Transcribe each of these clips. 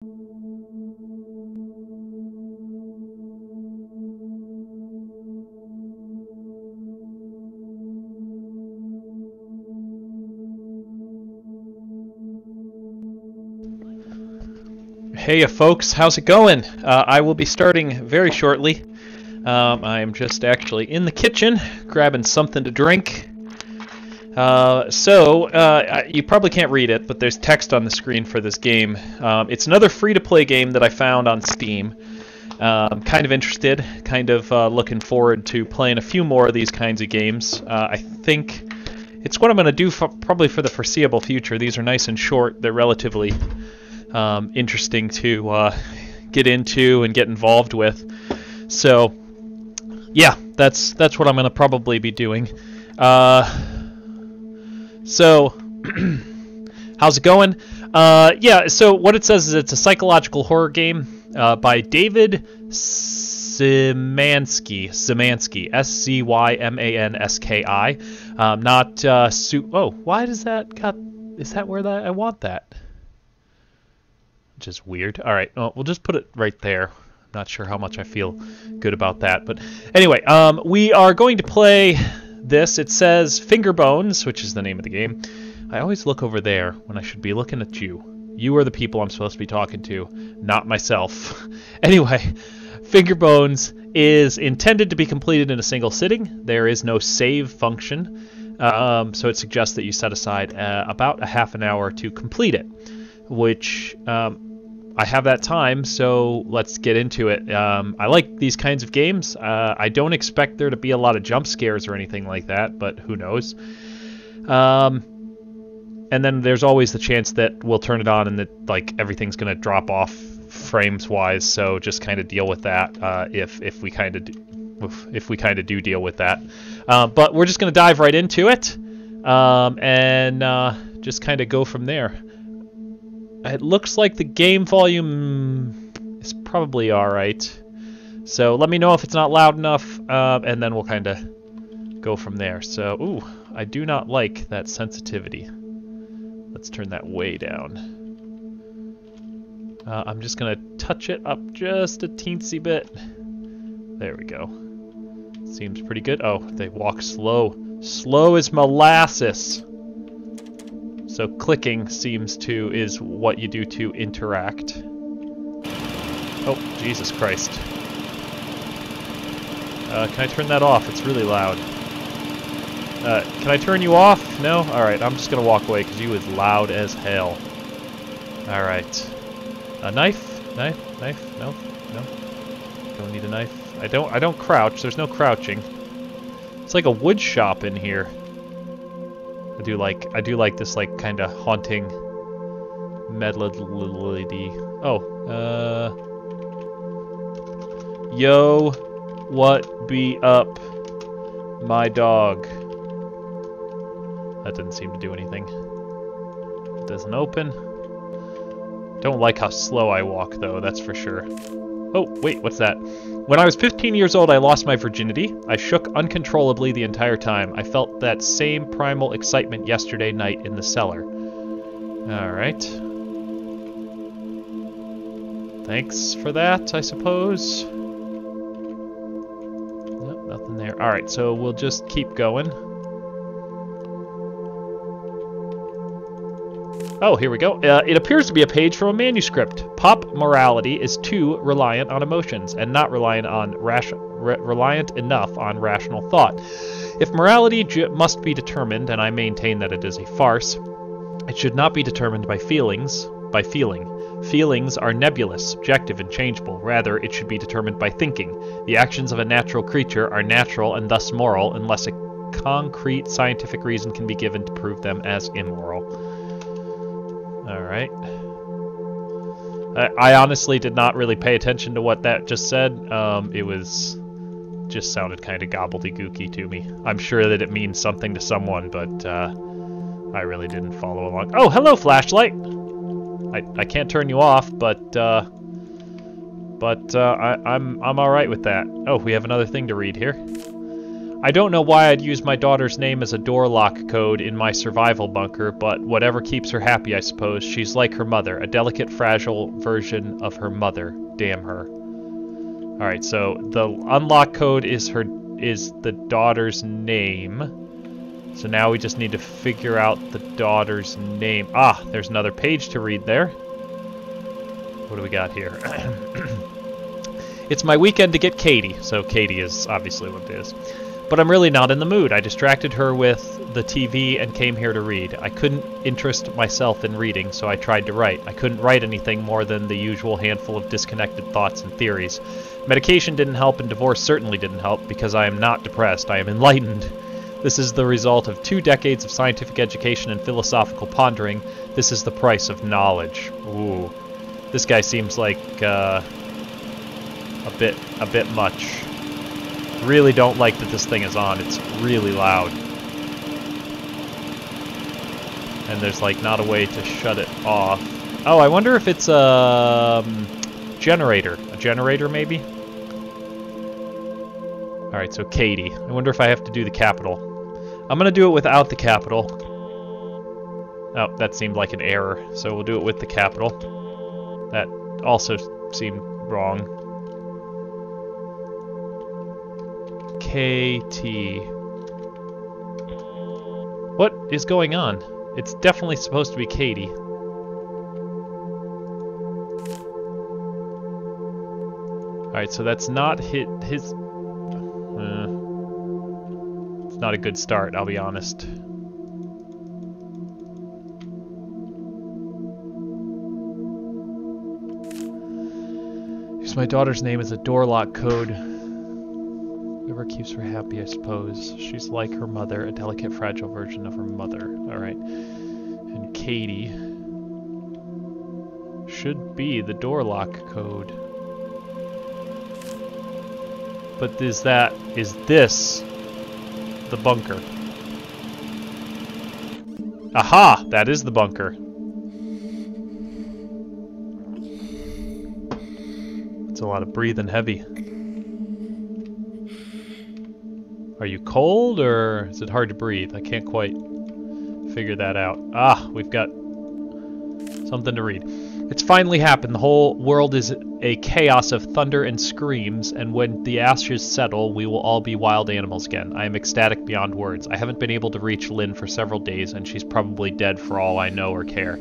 Hey folks, how's it going? I will be starting very shortly. I'm just actually in the kitchen grabbing something to drink. You probably can't read it, but there's text on the screen for this game. It's another free-to-play game that I found on Steam. Kind of interested, kind of looking forward to playing a few more of these kinds of games. I think it's what I'm going to do probably for the foreseeable future. These are nice and short. They're relatively interesting to get into and get involved with. So, yeah, that's what I'm going to probably be doing. So, how's it going? Yeah, so what it says is it's a psychological horror game by David Szymanski, S-C-Y-M-A-N-S-K-I. Oh, why does that got... Is that where I want that? Which is weird. All right, well, we'll just put it right there. I'm not sure how much I feel good about that, but anyway, we are going to play this. It says Fingerbones, which is the name of the game. I always look over there when I should be looking at you. You are the people I'm supposed to be talking to, not myself. Anyway, Fingerbones is intended to be completed in a single sitting. There is no save function, so it suggests that you set aside about a half an hour to complete it, which I have that time, so let's get into it. I like these kinds of games. I don't expect there to be a lot of jump scares or anything like that, but who knows. And then there's always the chance that we'll turn it on and that everything's going to drop off frames-wise, so just kind of deal with that if we kind of do deal with that. But we're just going to dive right into it and just kind of go from there. It looks like the game volume is probably alright. So let me know if it's not loud enough, and then we'll kind of go from there. So, ooh, I do not like that sensitivity. Let's turn that way down. I'm just going to touch it up just a teensy bit. There we go. Seems pretty good. Oh, they walk slow. Slow as molasses. So clicking is what you do to interact. Oh, Jesus Christ. Can I turn that off? It's really loud. Can I turn you off? No? Alright, I'm just gonna walk away because you is loud as hell. Alright. A knife? Knife? No? No? Don't need a knife. I don't crouch. There's no crouching. It's like a wood shop in here. I do like this kind of haunting melody. Oh, yo, what be up, my dog? That didn't seem to do anything. It doesn't open. Don't like how slow I walk though, that's for sure. Oh, wait, what's that? When I was 15 years old, I lost my virginity. I shook uncontrollably the entire time. I felt that same primal excitement yesterday night in the cellar. Alright. Thanks for that, I suppose. Nope, nothing there. Alright, so we'll just keep going. Oh, here we go. It appears to be a page from a manuscript. Pop morality is too reliant on emotions and not reliant enough on rational thought. If morality must be determined, and I maintain that it is a farce, it should not be determined by feeling. Feelings are nebulous, subjective, and changeable. Rather, it should be determined by thinking. The actions of a natural creature are natural and thus moral, unless a concrete scientific reason can be given to prove them as immoral. Alright. I honestly did not really pay attention to what that just said. It just sounded kind of gobbledygooky to me. I'm sure that it means something to someone, but I really didn't follow along. Oh, hello, flashlight! I can't turn you off, but I'm alright with that. Oh, we have another thing to read here. I don't know why I'd use my daughter's name as a door lock code in my survival bunker, but whatever keeps her happy, I suppose. She's like her mother, a delicate, fragile version of her mother. Damn her. Alright, so the unlock code is the daughter's name. So now we just need to figure out the daughter's name. Ah, there's another page to read there. What do we got here? It's my weekend to get Katie. So Katie is obviously what it is. But I'm really not in the mood. I distracted her with the TV and came here to read. I couldn't interest myself in reading, so I tried to write. I couldn't write anything more than the usual handful of disconnected thoughts and theories. Medication didn't help, and divorce certainly didn't help, because I am not depressed. I am enlightened. This is the result of 2 decades of scientific education and philosophical pondering. This is the price of knowledge. Ooh. This guy seems like a bit much. Really don't like that this thing is on. It's really loud. And there's like not a way to shut it off. Oh, I wonder if it's a generator. A generator maybe? Alright, so Katie. I wonder if I have to do the capital. I'm gonna do it without the capital. Oh, that seemed like an error. So we'll do it with the capital. That also seemed wrong. KT. What is going on? It's definitely supposed to be Katie. Alright, so that's not his... it's not a good start, I'll be honest. Use my daughter's name as a door lock code. Whatever keeps her happy, I suppose. She's like her mother, a delicate, fragile version of her mother. Alright. And Katie should be the door lock code. But is this the bunker? Aha! That is the bunker. It's a lot of breathing heavy. Are you cold, or is it hard to breathe? I can't quite figure that out. Ah, we've got something to read. It's finally happened. The whole world is a chaos of thunder and screams, and when the ashes settle, we will all be wild animals again. I am ecstatic beyond words. I haven't been able to reach Lynn for several days, and she's probably dead for all I know or care.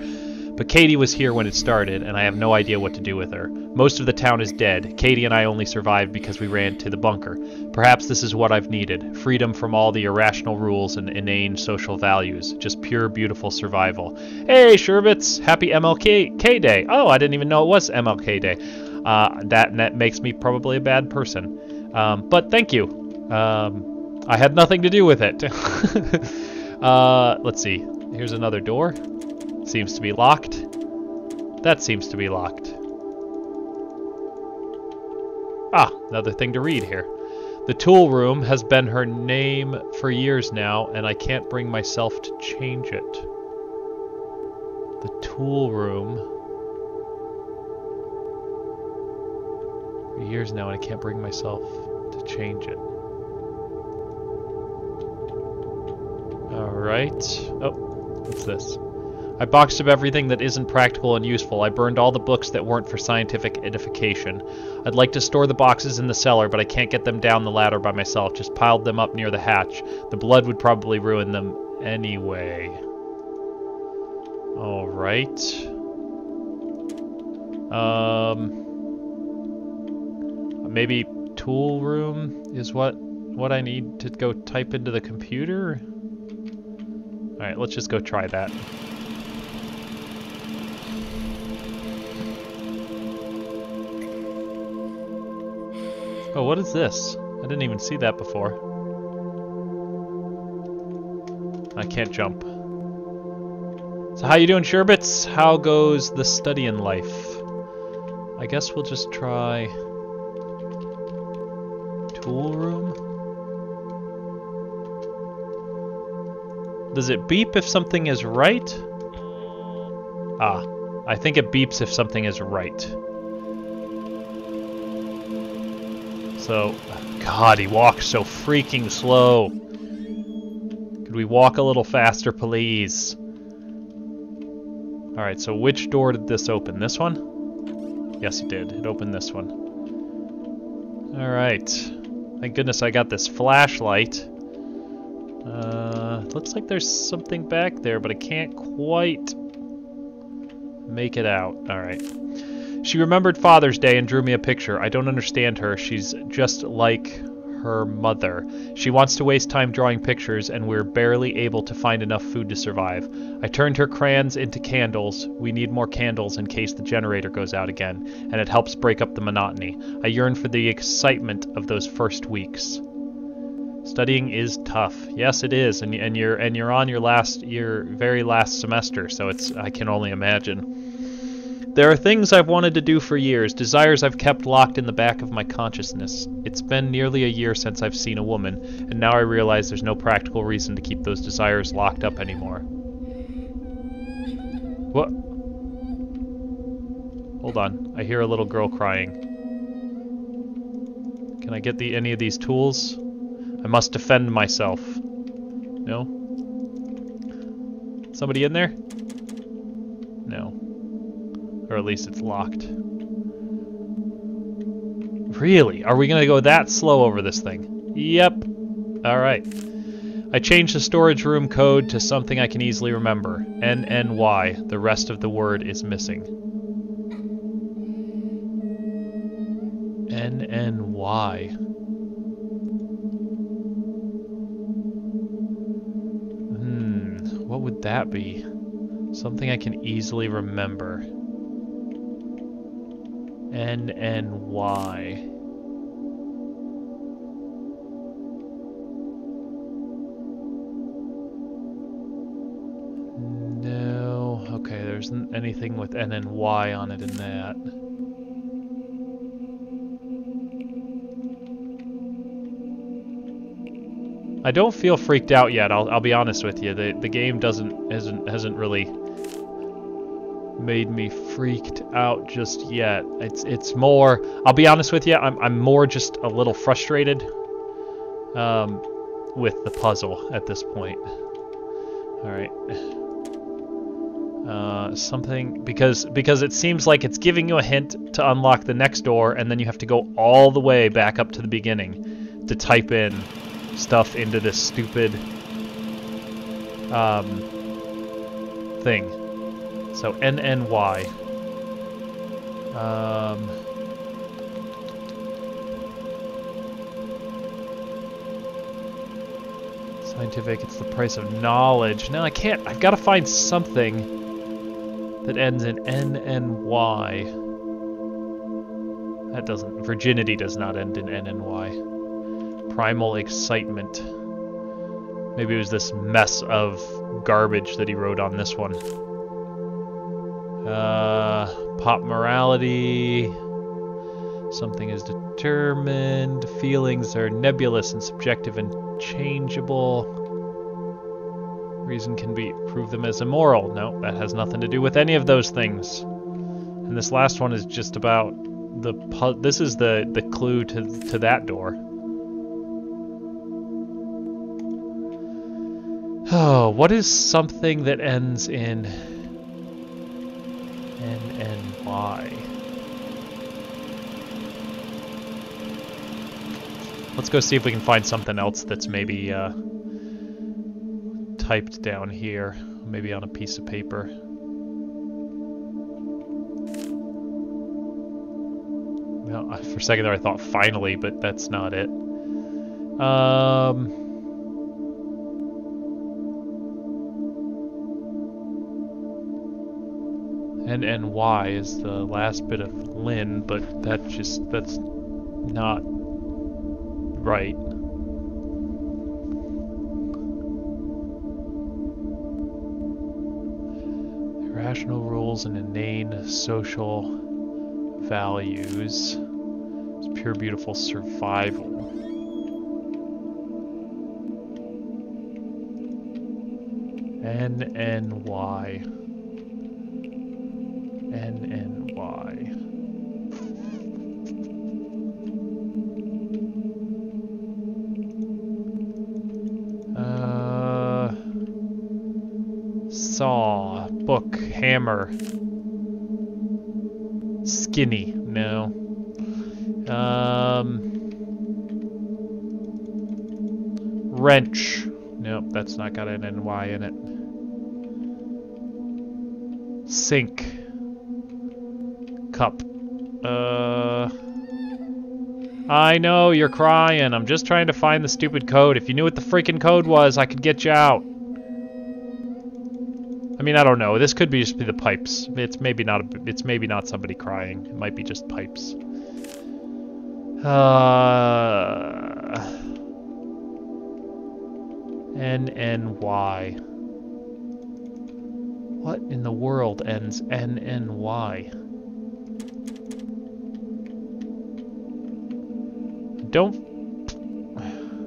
But Katie was here when it started, and I have no idea what to do with her. Most of the town is dead. Katie and I only survived because we ran to the bunker. Perhaps this is what I've needed. Freedom from all the irrational rules and inane social values. Just pure, beautiful survival. Hey, Sherbets! Happy MLK Day! Oh, I didn't even know it was MLK Day. That makes me probably a bad person. But thank you. I had nothing to do with it. Let's see. Here's another door. Seems to be locked. That seems to be locked. Ah, another thing to read here. The tool room has been her name for years now, and I can't bring myself to change it. The tool room. For years now, and I can't bring myself to change it. Alright. Oh, what's this? I boxed up everything that isn't practical and useful. I burned all the books that weren't for scientific edification. I'd like to store the boxes in the cellar, but I can't get them down the ladder by myself. Just piled them up near the hatch. The blood would probably ruin them anyway. Alright. Maybe tool room is what I need to go type into the computer? Alright, let's just go try that. Oh, what is this? I didn't even see that before. I can't jump. So how you doing, Sherbets? How goes the studying life? I guess we'll just try... tool room? Does it beep if something is right? Ah, I think it beeps if something is right. So, God, he walks so freaking slow. Could we walk a little faster, please? Alright, so which door did this open? This one? Yes, it did. It opened this one. Alright. Thank goodness I got this flashlight. Looks like there's something back there, but I can't quite make it out. Alright. She remembered Father's Day and drew me a picture. I don't understand her. She's just like her mother. She wants to waste time drawing pictures, and we're barely able to find enough food to survive. I turned her crayons into candles. We need more candles in case the generator goes out again, and it helps break up the monotony. I yearn for the excitement of those first weeks. Studying is tough. Yes, it is, and you're on your very last semester, so I can only imagine. There are things I've wanted to do for years, desires I've kept locked in the back of my consciousness. It's been nearly a year since I've seen a woman, and now I realize there's no practical reason to keep those desires locked up anymore. What? Hold on, I hear a little girl crying. Can I get any of these tools? I must defend myself. No? Somebody in there? No. Or at least it's locked. Really? Are we gonna go that slow over this thing? Yep. Alright. I changed the storage room code to something I can easily remember. NNY. The rest of the word is missing. NNY. What would that be? Something I can easily remember. NNY. No. Okay, there isn't anything with NNY on it in that. I don't feel freaked out yet. I'll be honest with you. The game hasn't really made me freaked out just yet. It's more. I'll be honest with you. I'm more just a little frustrated with the puzzle at this point. All right. Something because it seems like it's giving you a hint to unlock the next door, and then you have to go all the way back up to the beginning to type in stuff into this stupid thing. So NNY. Scientific, it's the price of knowledge. No, I can't. I've got to find something that ends in NNY. That doesn't. Virginity does not end in NNY. Primal excitement. Maybe it was this mess of garbage that he wrote on this one. Pop morality. Something is determined. Feelings are nebulous and subjective and changeable. Reason can prove them as immoral. No, that has nothing to do with any of those things. And this last one is just about this is the clue to that door. Oh, what is something that ends in NNY? Let's go see if we can find something else that's maybe typed down here, maybe on a piece of paper. Well, for a second there I thought finally, but that's not it. NNY is the last bit of Lynn, but that's not right. Irrational rules and inane social values. It's pure beautiful survival. NNY. NNY. saw, book, hammer, skinny, no. Wrench, nope, that's not got an NY in it. Sink, cup, I know, you're crying. I'm just trying to find the stupid code. If you knew what the freaking code was, I could get you out. I mean, I don't know. This could be just be the pipes. It's maybe not somebody crying. It might be just pipes. NNY. What in the world ends NNY?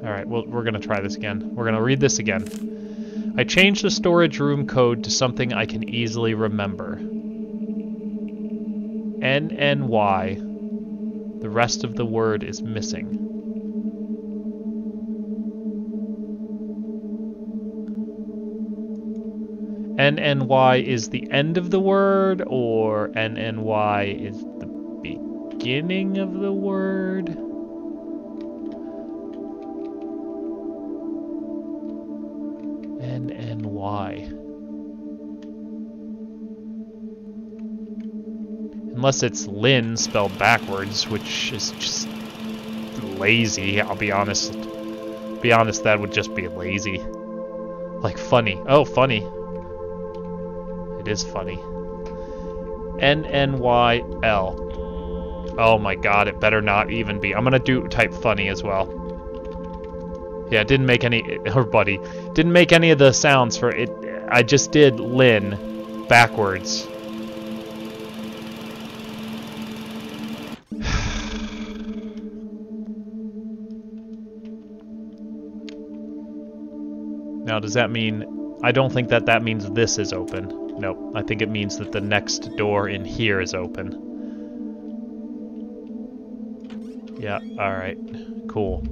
Alright, well, we're gonna try this again. We're gonna read this again. I changed the storage room code to something I can easily remember. NNY. The rest of the word is missing. NNY is the end of the word, or NNY is the beginning of the word? NNY. Unless it's Lynn spelled backwards, which is just lazy, I'll be honest. Be honest, that would just be lazy. Like funny. Oh, funny. It is funny. NNYL. Oh my god, it better not even be. I'm gonna type funny as well. Yeah, it didn't make any, or buddy, didn't make any of the sounds for it. I just did Lynn backwards. Now, does that mean, I don't think that means this is open. Nope, I think it means that the next door in here is open. Yeah, alright, cool.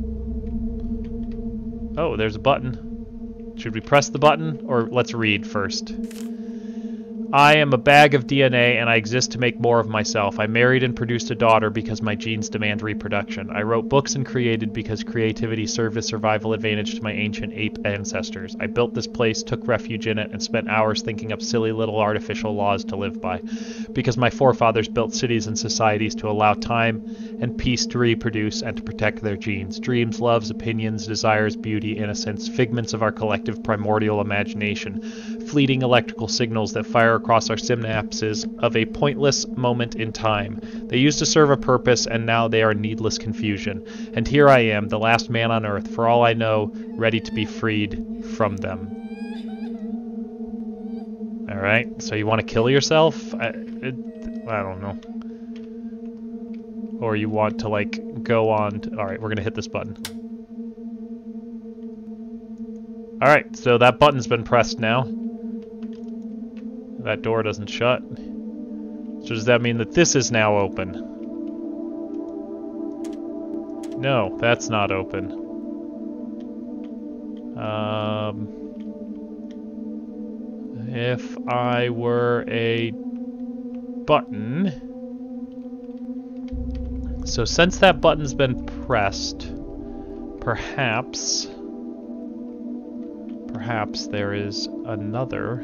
Oh, there's a button. Should we press the button, or let's read first? I am a bag of DNA, and I exist to make more of myself. I married and produced a daughter because my genes demand reproduction. I wrote books and created because creativity served as survival advantage to my ancient ape ancestors. I built this place, took refuge in it, and spent hours thinking up silly little artificial laws to live by. Because my forefathers built cities and societies to allow time and peace to reproduce and to protect their genes. Dreams, loves, opinions, desires, beauty, innocence, figments of our collective primordial imagination. Fleeting electrical signals that fire across our synapses of a pointless moment in time. They used to serve a purpose, and now they are needless confusion. And here I am, the last man on earth, for all I know, ready to be freed from them. Alright, so you want to kill yourself? I don't know. Or you want to, like, go on... Alright, we're gonna hit this button. Alright, so that button's been pressed now. That door doesn't shut. So does that mean that this is now open? No, that's not open. If I were a button... So since that button's been pressed, perhaps there is another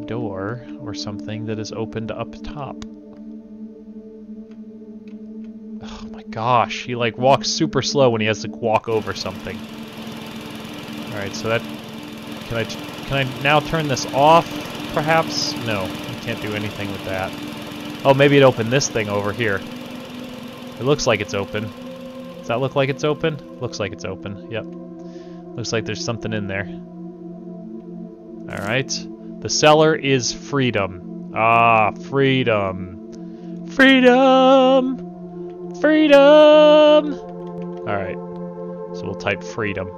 door or something that is opened up top. Oh my gosh, he like walks super slow when he has to walk over something. Alright, so that... Can I now turn this off, perhaps? No, I can't do anything with that. Oh, maybe it opened this thing over here. It looks like it's open. Does that look like it's open? Looks like it's open, yep. Looks like there's something in there. Alright. The cellar is freedom. Ah, freedom. Freedom! Freedom! Alright. So we'll type freedom.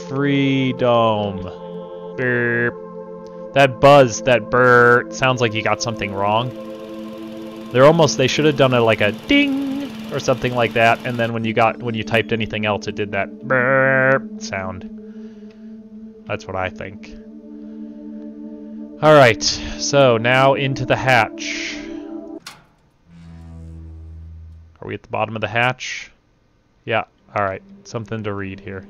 Freedom. Burp. That buzz, that burr, sounds like you got something wrong. They should have done like a ding or something like that, and then when you typed anything else, it did that burp sound. That's what I think. Alright, so now into the hatch. Are we at the bottom of the hatch? Yeah, alright. Something to read here.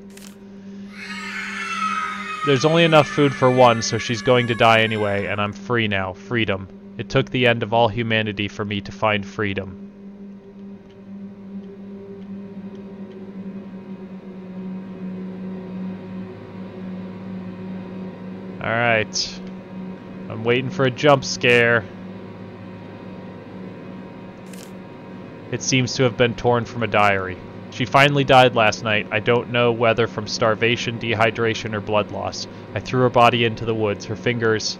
There's only enough food for one, so she's going to die anyway, and I'm free now. Freedom. It took the end of all humanity for me to find freedom. Alright. I'm waiting for a jump scare. It seems to have been torn from a diary. She finally died last night. I don't know whether from starvation, dehydration, or blood loss. I threw her body into the woods. Her fingers,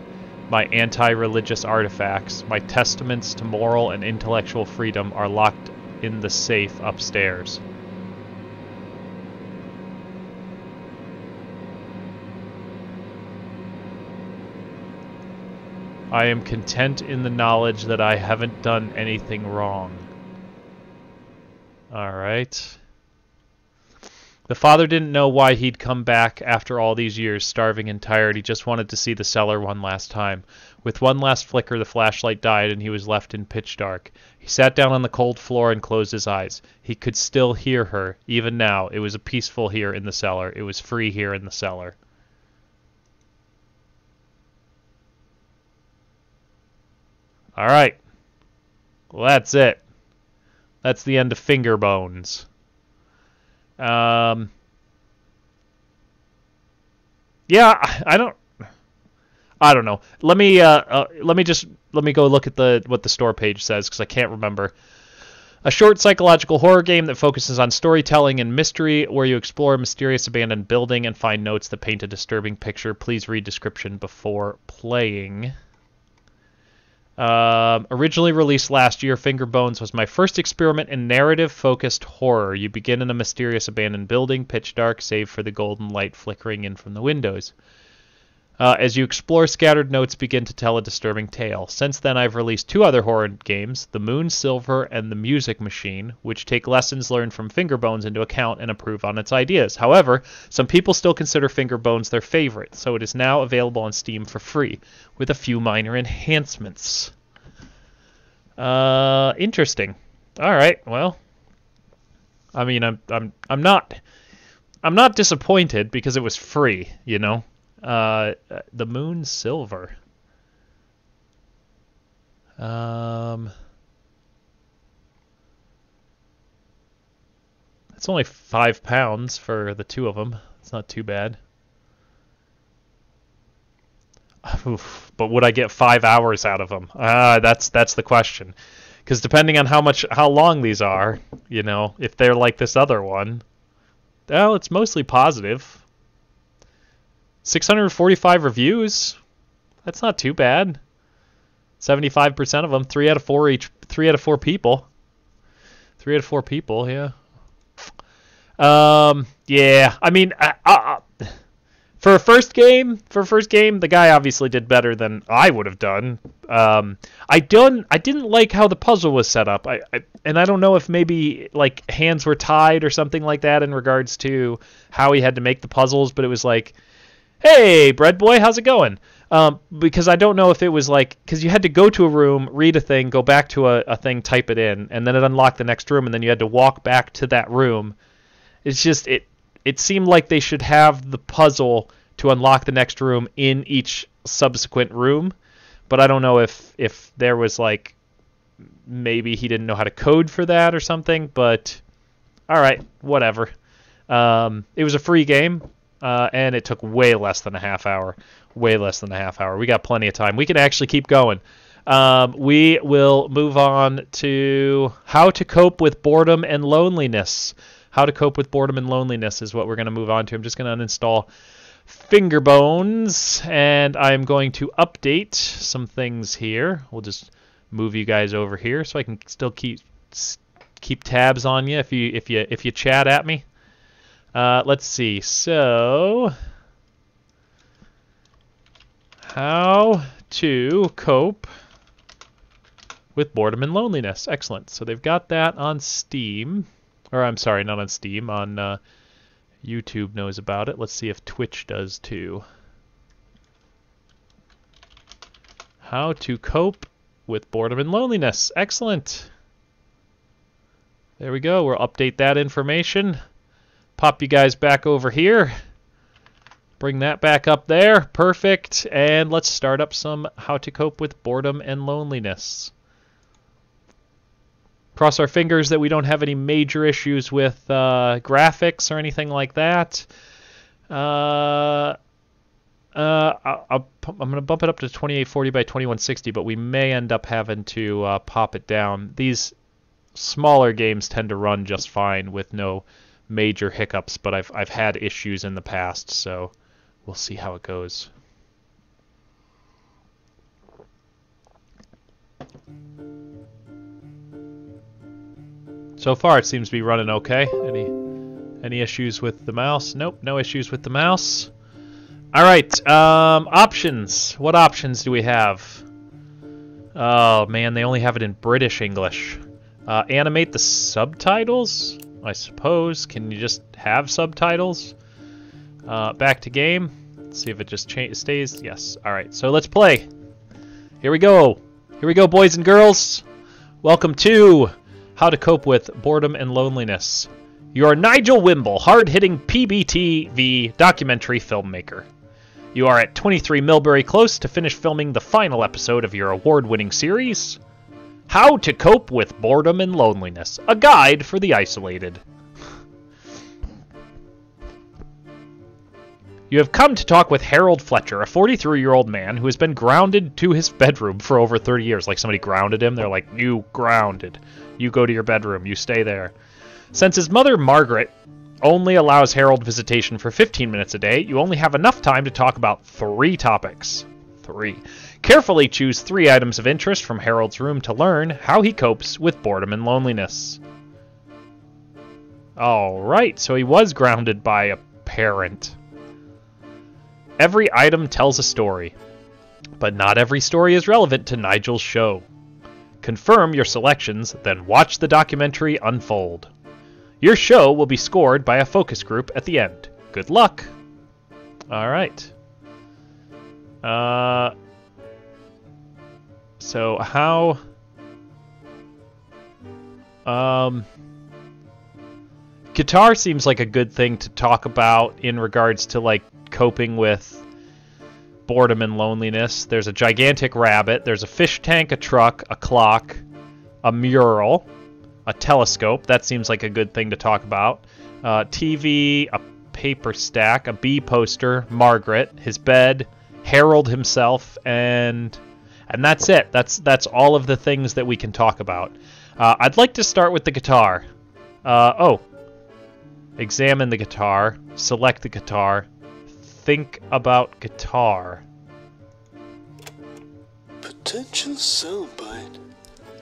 my anti-religious artifacts, my testaments to moral and intellectual freedom are locked in the safe upstairs. I am content in the knowledge that I haven't done anything wrong. Alright. The father didn't know why he'd come back after all these years, starving and tired. He just wanted to see the cellar one last time. With one last flicker, the flashlight died and he was left in pitch dark. He sat down on the cold floor and closed his eyes. He could still hear her, even now. It was peaceful here in the cellar. It was free here in the cellar. Alright. Well, that's it. That's the end of Fingerbones. Yeah, I don't know. Let me go look at what the store page says, because I can't remember. A short psychological horror game that focuses on storytelling and mystery, where you explore a mysterious abandoned building and find notes that paint a disturbing picture. Please read description before playing. Originally released last year, Fingerbones was my first experiment in narrative-focused horror. You begin in a mysterious abandoned building, pitch dark, save for the golden light flickering in from the windows. As you explore, scattered notes begin to tell a disturbing tale. Since then, I've released 2 other horror games, The Moon Silver and The Music Machine, which take lessons learned from Fingerbones into account and improve on its ideas. However, some people still consider Fingerbones their favorite, so it is now available on Steam for free, with a few minor enhancements. Interesting. All right, well, I mean, I'm not disappointed because it was free, you know. The Moon Silver. It's only £5 for the 2 of them. It's not too bad. Oof, but would I get 5 hours out of them? That's the question. Because depending on how long these are, you know, if they're like this other one, well, it's mostly positive. 645 reviews. That's not too bad. 75% of them, 3 out of 4 each. 3 out of 4 people. 3 out of 4 people. Yeah. Yeah. I mean, for a first game, the guy obviously did better than I would have done. I didn't like how the puzzle was set up. And I don't know if maybe like hands were tied or something like that in regards to how he had to make the puzzles, but it was like, hey, bread boy, how's it going? Because I don't know if it was like, because you had to go to a room, read a thing, go back to a thing, type it in, and then it unlocked the next room, and then you had to walk back to that room. It's just, it seemed like they should have the puzzle to unlock the next room in each subsequent room, but I don't know if there was like, maybe he didn't know how to code for that or something, but alright, whatever. It was a free game. And it took way less than a half hour. Way less than a half hour. We got plenty of time. We can actually keep going. We will move on to how to cope with boredom and loneliness. How to cope with boredom and loneliness is what we're going to move on to. I'm just going to uninstall Fingerbones, and I'm going to update some things here. We'll just move you guys over here so I can still keep tabs on you if you chat at me. Let's see. So, how to cope with boredom and loneliness. Excellent. So they've got that on Steam. Or I'm sorry, not on Steam. On YouTube knows about it. Let's see if Twitch does too. How to cope with boredom and loneliness. Excellent. There we go. We'll update that information. Pop you guys back over here. Bring that back up there. Perfect. And let's start up some how to cope with boredom and loneliness. Cross our fingers that we don't have any major issues with graphics or anything like that. I'm going to bump it up to 2840 by 2160, but we may end up having to pop it down. These smaller games tend to run just fine with no major hiccups, but I've had issues in the past, so we'll see how it goes. So far, it seems to be running okay. Any issues with the mouse? Nope, no issues with the mouse. All right, options. What options do we have? Oh man, they only have it in British English. Animate the subtitles, I suppose. Can you just have subtitles? Back to game. Let's see if it just stays. Yes. All right, so let's play. Here we go. Here we go, boys and girls. Welcome to How to Cope with Boredom and Loneliness. You are Nigel Wimble, hard-hitting PBTV documentary filmmaker. You are at 23 Millbury Close to finish filming the final episode of your award-winning series, How to Cope with Boredom and Loneliness, a guide for the isolated. You have come to talk with Harold Fletcher, a 43-year-old man who has been grounded to his bedroom for over 30 years. Like somebody grounded him. They're like, you grounded. You go to your bedroom. You stay there. Since his mother, Margaret, only allows Harold visitation for 15 minutes a day, you only have enough time to talk about 3 topics. 3. Carefully choose 3 items of interest from Harold's room to learn how he copes with boredom and loneliness. Alright, so he was grounded by a parent. Every item tells a story, but not every story is relevant to Nigel's show. Confirm your selections, then watch the documentary unfold. Your show will be scored by a focus group at the end. Good luck! Alright. So how... Guitar seems like a good thing to talk about in regards to, like, coping with boredom and loneliness. There's a gigantic rabbit, there's a fish tank, a truck, a clock, a mural, a telescope. That seems like a good thing to talk about. TV, a paper stack, a bee poster, Margaret, his bed, Harold himself, and that's it. That's all of the things that we can talk about. I'd like to start with the guitar. Examine the guitar, select the guitar, think about guitar. Potential soundbite.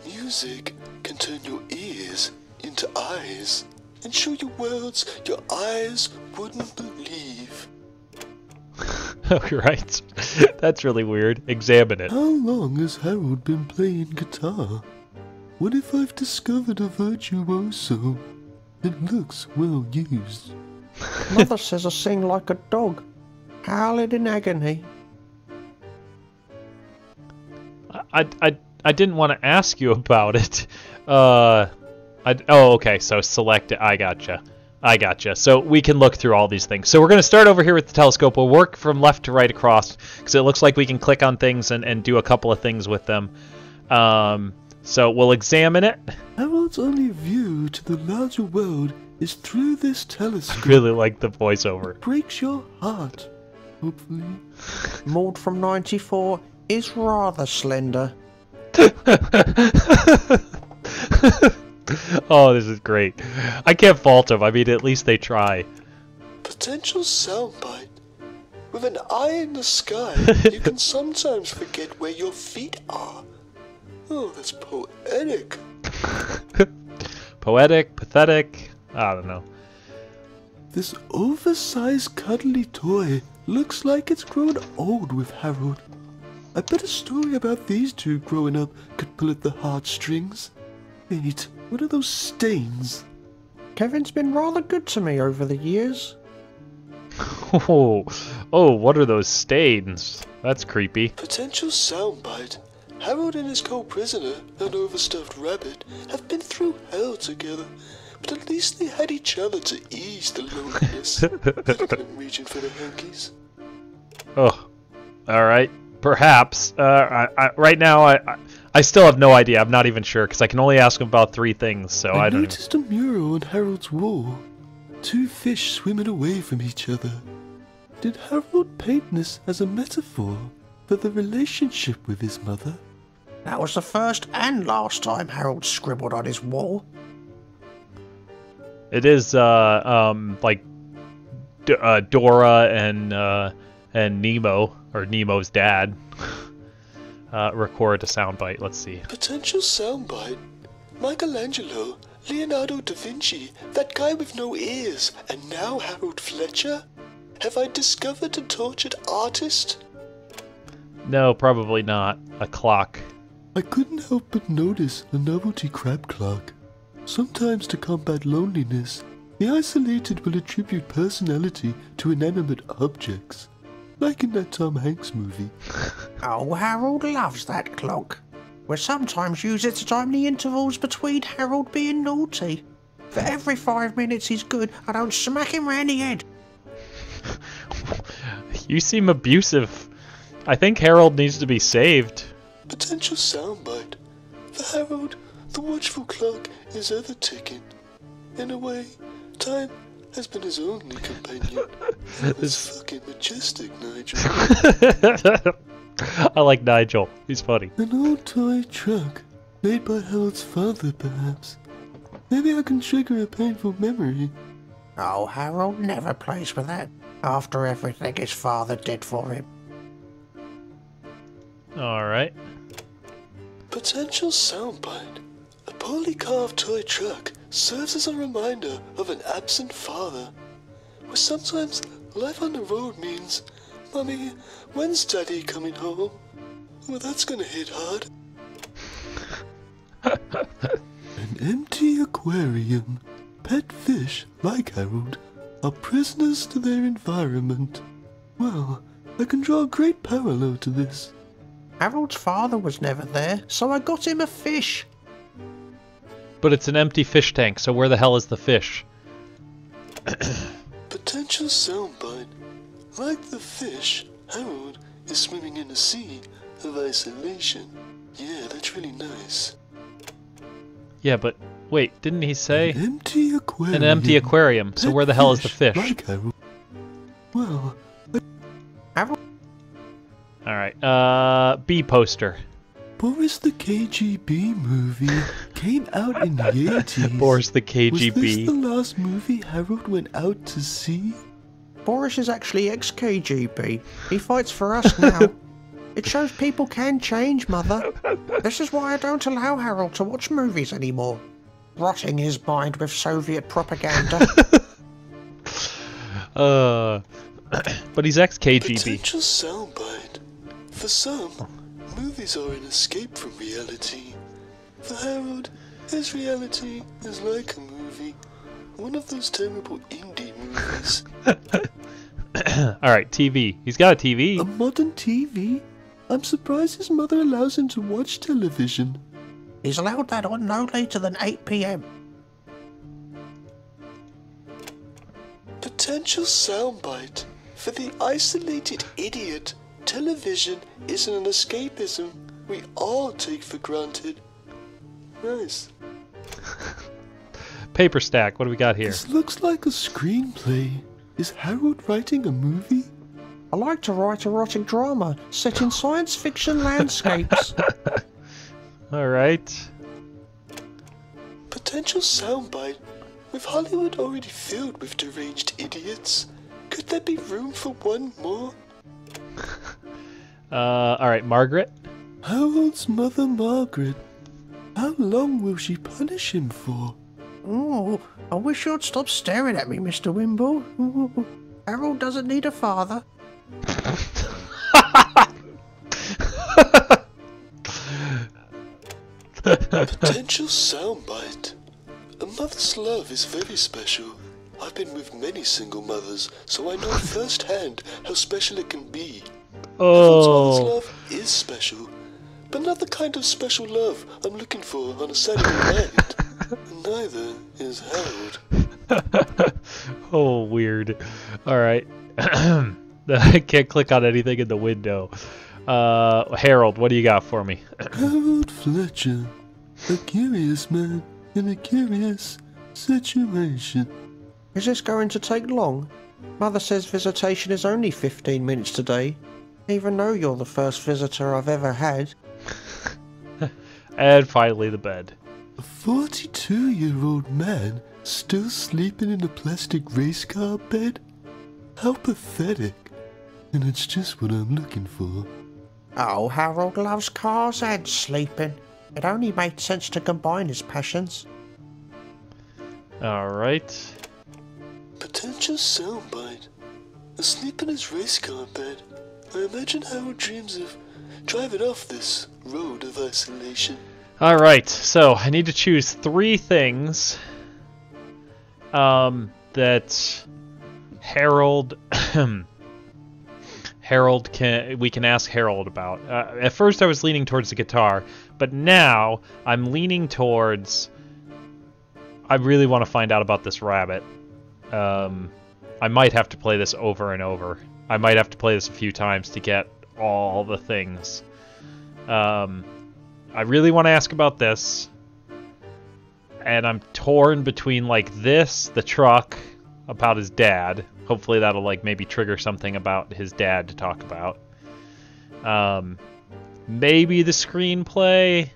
Music can turn your ears into eyes and show you worlds your eyes wouldn't believe. Right. That's really weird. Examine it. How long has Harold been playing guitar? What if I've discovered a virtuoso that looks well used? Mother says I sing like a dog, howling in agony. I didn't want to ask you about it. Okay, so select it. I gotcha. So we can look through all these things. So we're going to start over here with the telescope. We'll work from left to right across, because it looks like we can click on things and do a couple of things with them. So we'll examine it. Harold's only view to the larger world is through this telescope. I really like the voiceover. Breaks your heart, hopefully. Maud from 94 is rather slender. Oh, this is great. I can't fault them. I mean, at least they try. Potential soundbite. With an eye in the sky, you can sometimes forget where your feet are. Oh, that's poetic. Poetic, pathetic, I don't know. This oversized cuddly toy looks like it's grown old with Harold. I bet a story about these two growing up could pull at the heartstrings. Wait, what are those stains? Kevin's been rather good to me over the years. Oh, oh, what are those stains? That's creepy. Potential soundbite. Harold and his co-prisoner, an overstuffed rabbit, have been through hell together, but at least they had each other to ease the loneliness. Look at him reaching for the hankies. Oh, all right, perhaps. Right now, I still have no idea. I'm not even sure because I can only ask him about 3 things. So I don't. Noticed a mural on Harold's wall. 2 fish swimming away from each other. Did Harold paint this as a metaphor for the relationship with his mother? That was the first and last time Harold scribbled on his wall. It is like Dora and Nemo, or Nemo's dad, record a soundbite. Let's see. Potential soundbite. Michelangelo, Leonardo da Vinci, that guy with no ears, and now Harold Fletcher? Have I discovered a tortured artist? No, probably not. A clock. I couldn't help but notice a novelty crab clock. Sometimes to combat loneliness, the isolated will attribute personality to inanimate objects, like in that Tom Hanks movie. Oh, Harold loves that clock. We sometimes use it to time the intervals between Harold being naughty. For every 5 minutes he's good, I don't smack him round the head. You seem abusive. I think Harold needs to be saved. Potential soundbite. For Harold, the watchful clock is ever ticking. In a way, time has been his only companion. It's fucking majestic, Nigel. I like Nigel. He's funny. An old toy truck, made by Harold's father, perhaps. Maybe I can trigger a painful memory. Oh, Harold never plays with that, after everything his father did for him. Alright. Potential soundbite. A poorly carved toy truck serves as a reminder of an absent father. Where sometimes life on the road means, Mummy, when's Daddy coming home? Well, that's gonna hit hard. An empty aquarium. Pet fish, like Harold, are prisoners to their environment. Well, I can draw a great parallel to this. Harold's father was never there, so I got him a fish. But it's an empty fish tank, so where the hell is the fish? Potential soundbite. Like the fish, Harold is swimming in a sea of isolation. Yeah, that's really nice. Yeah, but wait, didn't he say An empty aquarium. an empty aquarium? So Pet where the hell is the fish? Like Harold. Well, Harold? Alright, B poster. Boris the KGB movie came out in the 80s. Boris the Was this KGB. the last movie Harold went out to see? Boris is actually ex-KGB. He fights for us now. It shows people can change, Mother. This is why I don't allow Harold to watch movies anymore. Rotting his mind with Soviet propaganda. But he's ex-KGB. Potential soundbite. For some, movies are an escape from reality. For Harold, his reality is like a movie. One of those terrible indie movies. Alright, TV. He's got a TV. A modern TV? I'm surprised his mother allows him to watch television. He's allowed that on no later than 8 PM. Potential soundbite. For the isolated idiot, television isn't an escapism we all take for granted. Nice. Paper stack. What do we got here? This looks like a screenplay. Is Harold writing a movie? I like to write erotic drama set in science fiction landscapes. Alright. Potential soundbite. With Hollywood already filled with deranged idiots, could there be room for one more? Alright, Margaret. Harold's mother, Margaret. How long will she punish him for? Oh, I wish you'd stop staring at me, Mr. Wimble. Harold doesn't need a father. Potential soundbite. A mother's love is very special. I've been with many single mothers, so I know firsthand how special it can be. Harold's mother's Oh. love is special, but not the kind of special love I'm looking for on a Saturday night. Neither is Harold. Oh, weird. Alright. I can't click on anything in the window. Harold, what do you got for me? Harold Fletcher, a curious man in a curious situation. Is this going to take long? Mother says visitation is only 15 minutes today, even though you're the first visitor I've ever had. And finally the bed. A 42-year-old man still sleeping in a plastic race car bed? How pathetic. And it's just what I'm looking for. Oh, Harold loves cars and sleeping. It only made sense to combine his passions. Alright. Potential soundbite. Asleep in his race car bed. I imagine Harold dreams of driving off this road of isolation. Alright, so I need to choose 3 things that Harold we can ask Harold about. At first I was leaning towards the guitar, but now I'm leaning towards I really want to find out about this rabbit. I might have to play this over and over. I might have to play this a few times to get all the things. I really want to ask about this. And I'm torn between, like, this, the truck, about his dad. Hopefully that'll, like, maybe trigger something about his dad to talk about. Maybe the screenplay.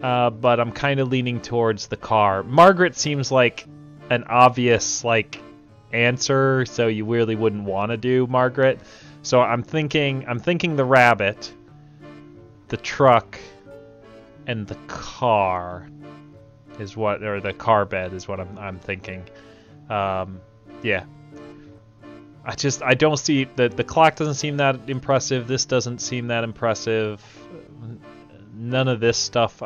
But I'm kind of leaning towards the car. Margaret seems like an obvious, like, answer, so you really wouldn't want to do Margaret. So I'm thinking the rabbit, the truck, and the car is what, or the car bed is what I'm thinking. Yeah. I don't see the clock doesn't seem that impressive. This doesn't seem that impressive. None of this stuff.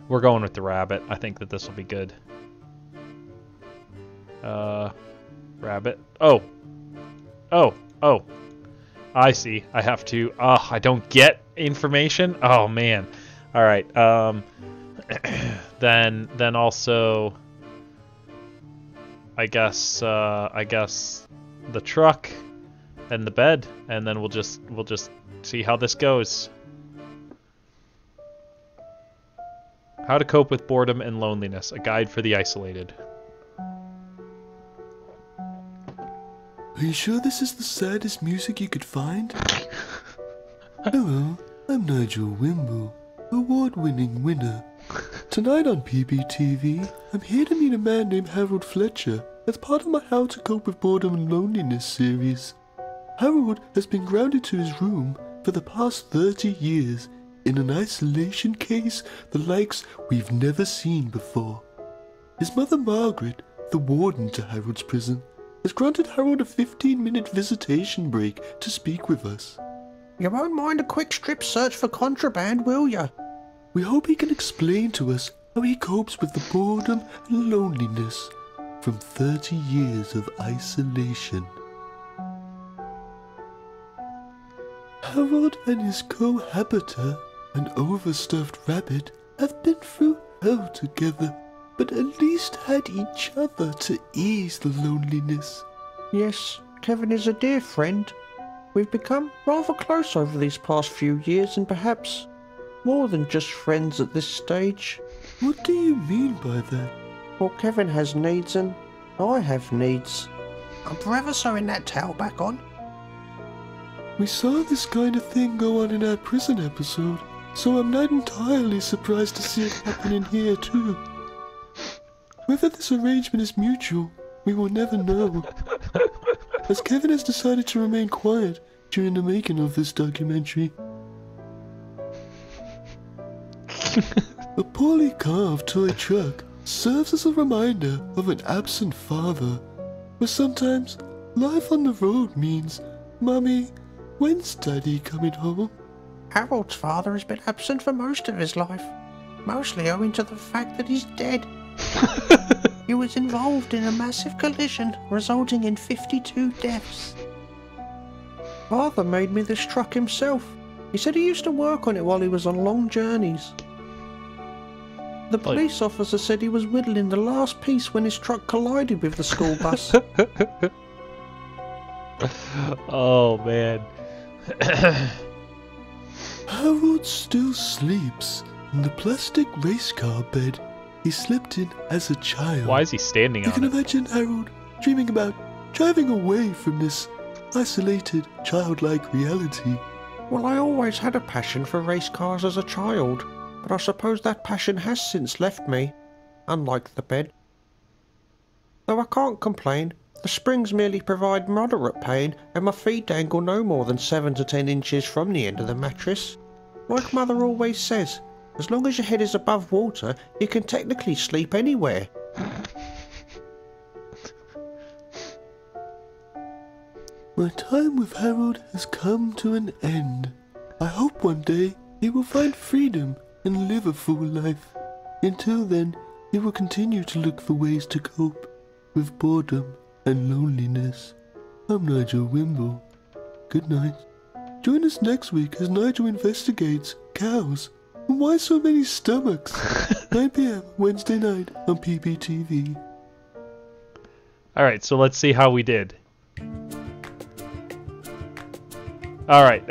We're going with the rabbit. I think that this will be good. Rabbit. Oh. I see. I have to. I don't get information. Oh man. All right. Then also. I guess the truck and the bed, and then we'll just see how this goes. How to cope with boredom and loneliness, a guide for the isolated. Are you sure this is the saddest music you could find? Hello, I'm Nigel Wimble, award-winning winner. Tonight on PBTV, I'm here to meet a man named Harold Fletcher as part of my How to Cope with Boredom and Loneliness series. Harold has been grounded to his room for the past 30 years in an isolation case the likes we've never seen before. His mother Margaret, the warden to Harold's prison, has granted Harold a 15-minute visitation break to speak with us. You won't mind a quick strip search for contraband, will ya? We hope he can explain to us how he copes with the boredom and loneliness from 30 years of isolation. Harold and his cohabiter, an overstuffed rabbit, have been through hell together, but at least had each other to ease the loneliness. Yes, Kevin is a dear friend. We've become rather close over these past few years, and perhaps more than just friends at this stage. What do you mean by that? Well, Kevin has needs and I have needs. I'm forever sewing that towel back on. We saw this kind of thing go on in our prison episode, so I'm not entirely surprised to see it happening here too. Whether this arrangement is mutual, we will never know, as Kevin has decided to remain quiet during the making of this documentary. A poorly carved toy truck serves as a reminder of an absent father, where sometimes life on the road means, "Mummy, when's Daddy coming home?" Harold's father has been absent for most of his life, mostly owing to the fact that he's dead. He was involved in a massive collision, resulting in 52 deaths. Father made me this truck himself. He said he used to work on it while he was on long journeys. The police officer said he was whittling the last piece when his truck collided with the school bus. Oh, man. Harold still sleeps in the plastic race car bed he slept in as a child. Why is he standing You on can it? imagine Harold dreaming about driving away from this isolated, childlike reality. Well, I always had a passion for race cars as a child, but I suppose that passion has since left me, unlike the bed. Though I can't complain, the springs merely provide moderate pain and my feet dangle no more than 7 to 10 inches from the end of the mattress. Like Mother always says, as long as your head is above water, you can technically sleep anywhere. My time with Harold has come to an end. I hope one day he will find freedom and live a full life. Until then, he will continue to look for ways to cope with boredom and loneliness. I'm Nigel Wimble. Good night. Join us next week as Nigel investigates cows and why so many stomachs. 9 p.m. Wednesday night on PPTV. Alright, so let's see how we did. Alright,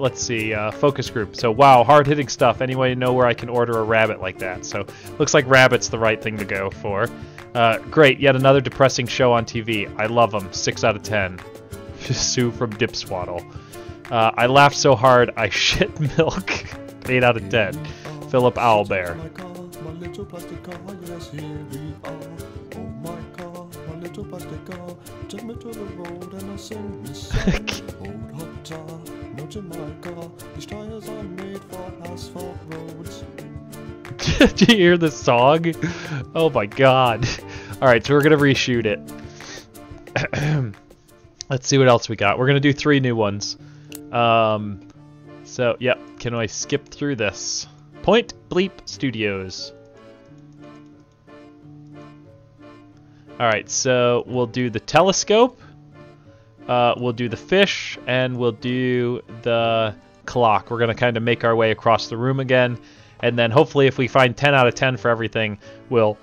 let's see, focus group. So, wow, hard-hitting stuff. Anyway, know where I can order a rabbit like that. So, looks like rabbit's the right thing to go for. Great, yet another depressing show on TV. I love them. 6 out of 10. Sue from Dipswaddle. I laughed so hard, I shit milk. 8 out of 10. Philip Owlbear. Did you hear the song? Oh my god. Alright, so we're gonna reshoot it. Let's see what else we got. We're gonna do 3 new ones. So, yep, can I skip through this? Point Bleep Studios. Alright, so we'll do the telescope, we'll do the fish, and we'll do the clock. We're going to kind of make our way across the room again, and then hopefully if we find 10 out of 10 for everything, we'll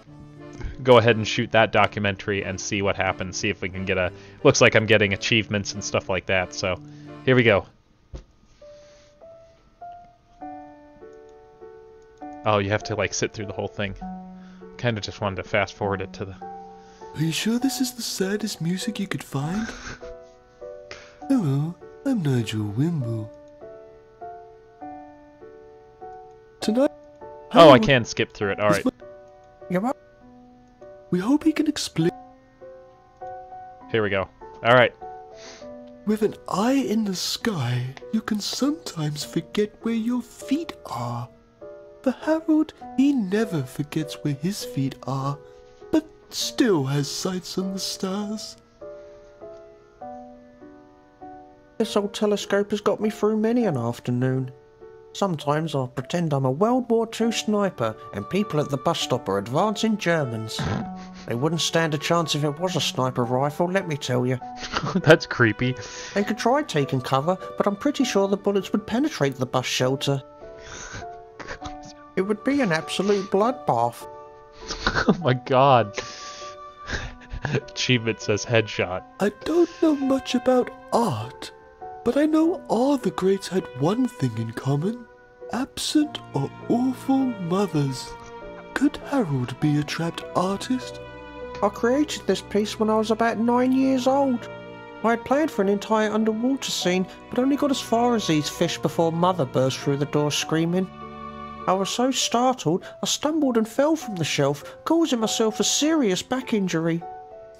go ahead and shoot that documentary and see what happens, see if we can get a... Looks like I'm getting achievements and stuff like that, so here we go. Oh, you have to like sit through the whole thing. Kind of just wanted to fast forward it to the... Are you sure this is the saddest music you could find? Hello, I'm Nigel Wimble. Tonight... Oh, I can skip through it, alright. We hope he can explain... Here we go. Alright. With an eye in the sky, you can sometimes forget where your feet are. For Harold, he never forgets where his feet are, but still has sights on the stars. This old telescope has got me through many an afternoon. Sometimes I'll pretend I'm a World War II sniper and people at the bus stop are advancing Germans. They wouldn't stand a chance if it was a sniper rifle, let me tell you. That's creepy. They could try taking cover, but I'm pretty sure the bullets would penetrate the bus shelter. It would be an absolute bloodbath. Oh my god. Achievement says headshot. I don't know much about art, but I know all the greats had one thing in common. Absent or awful mothers. Could Harold be a trapped artist? I created this piece when I was about 9 years old. I had planned for an entire underwater scene, but only got as far as these fish before Mother burst through the door screaming. I was so startled, I stumbled and fell from the shelf, causing myself a serious back injury.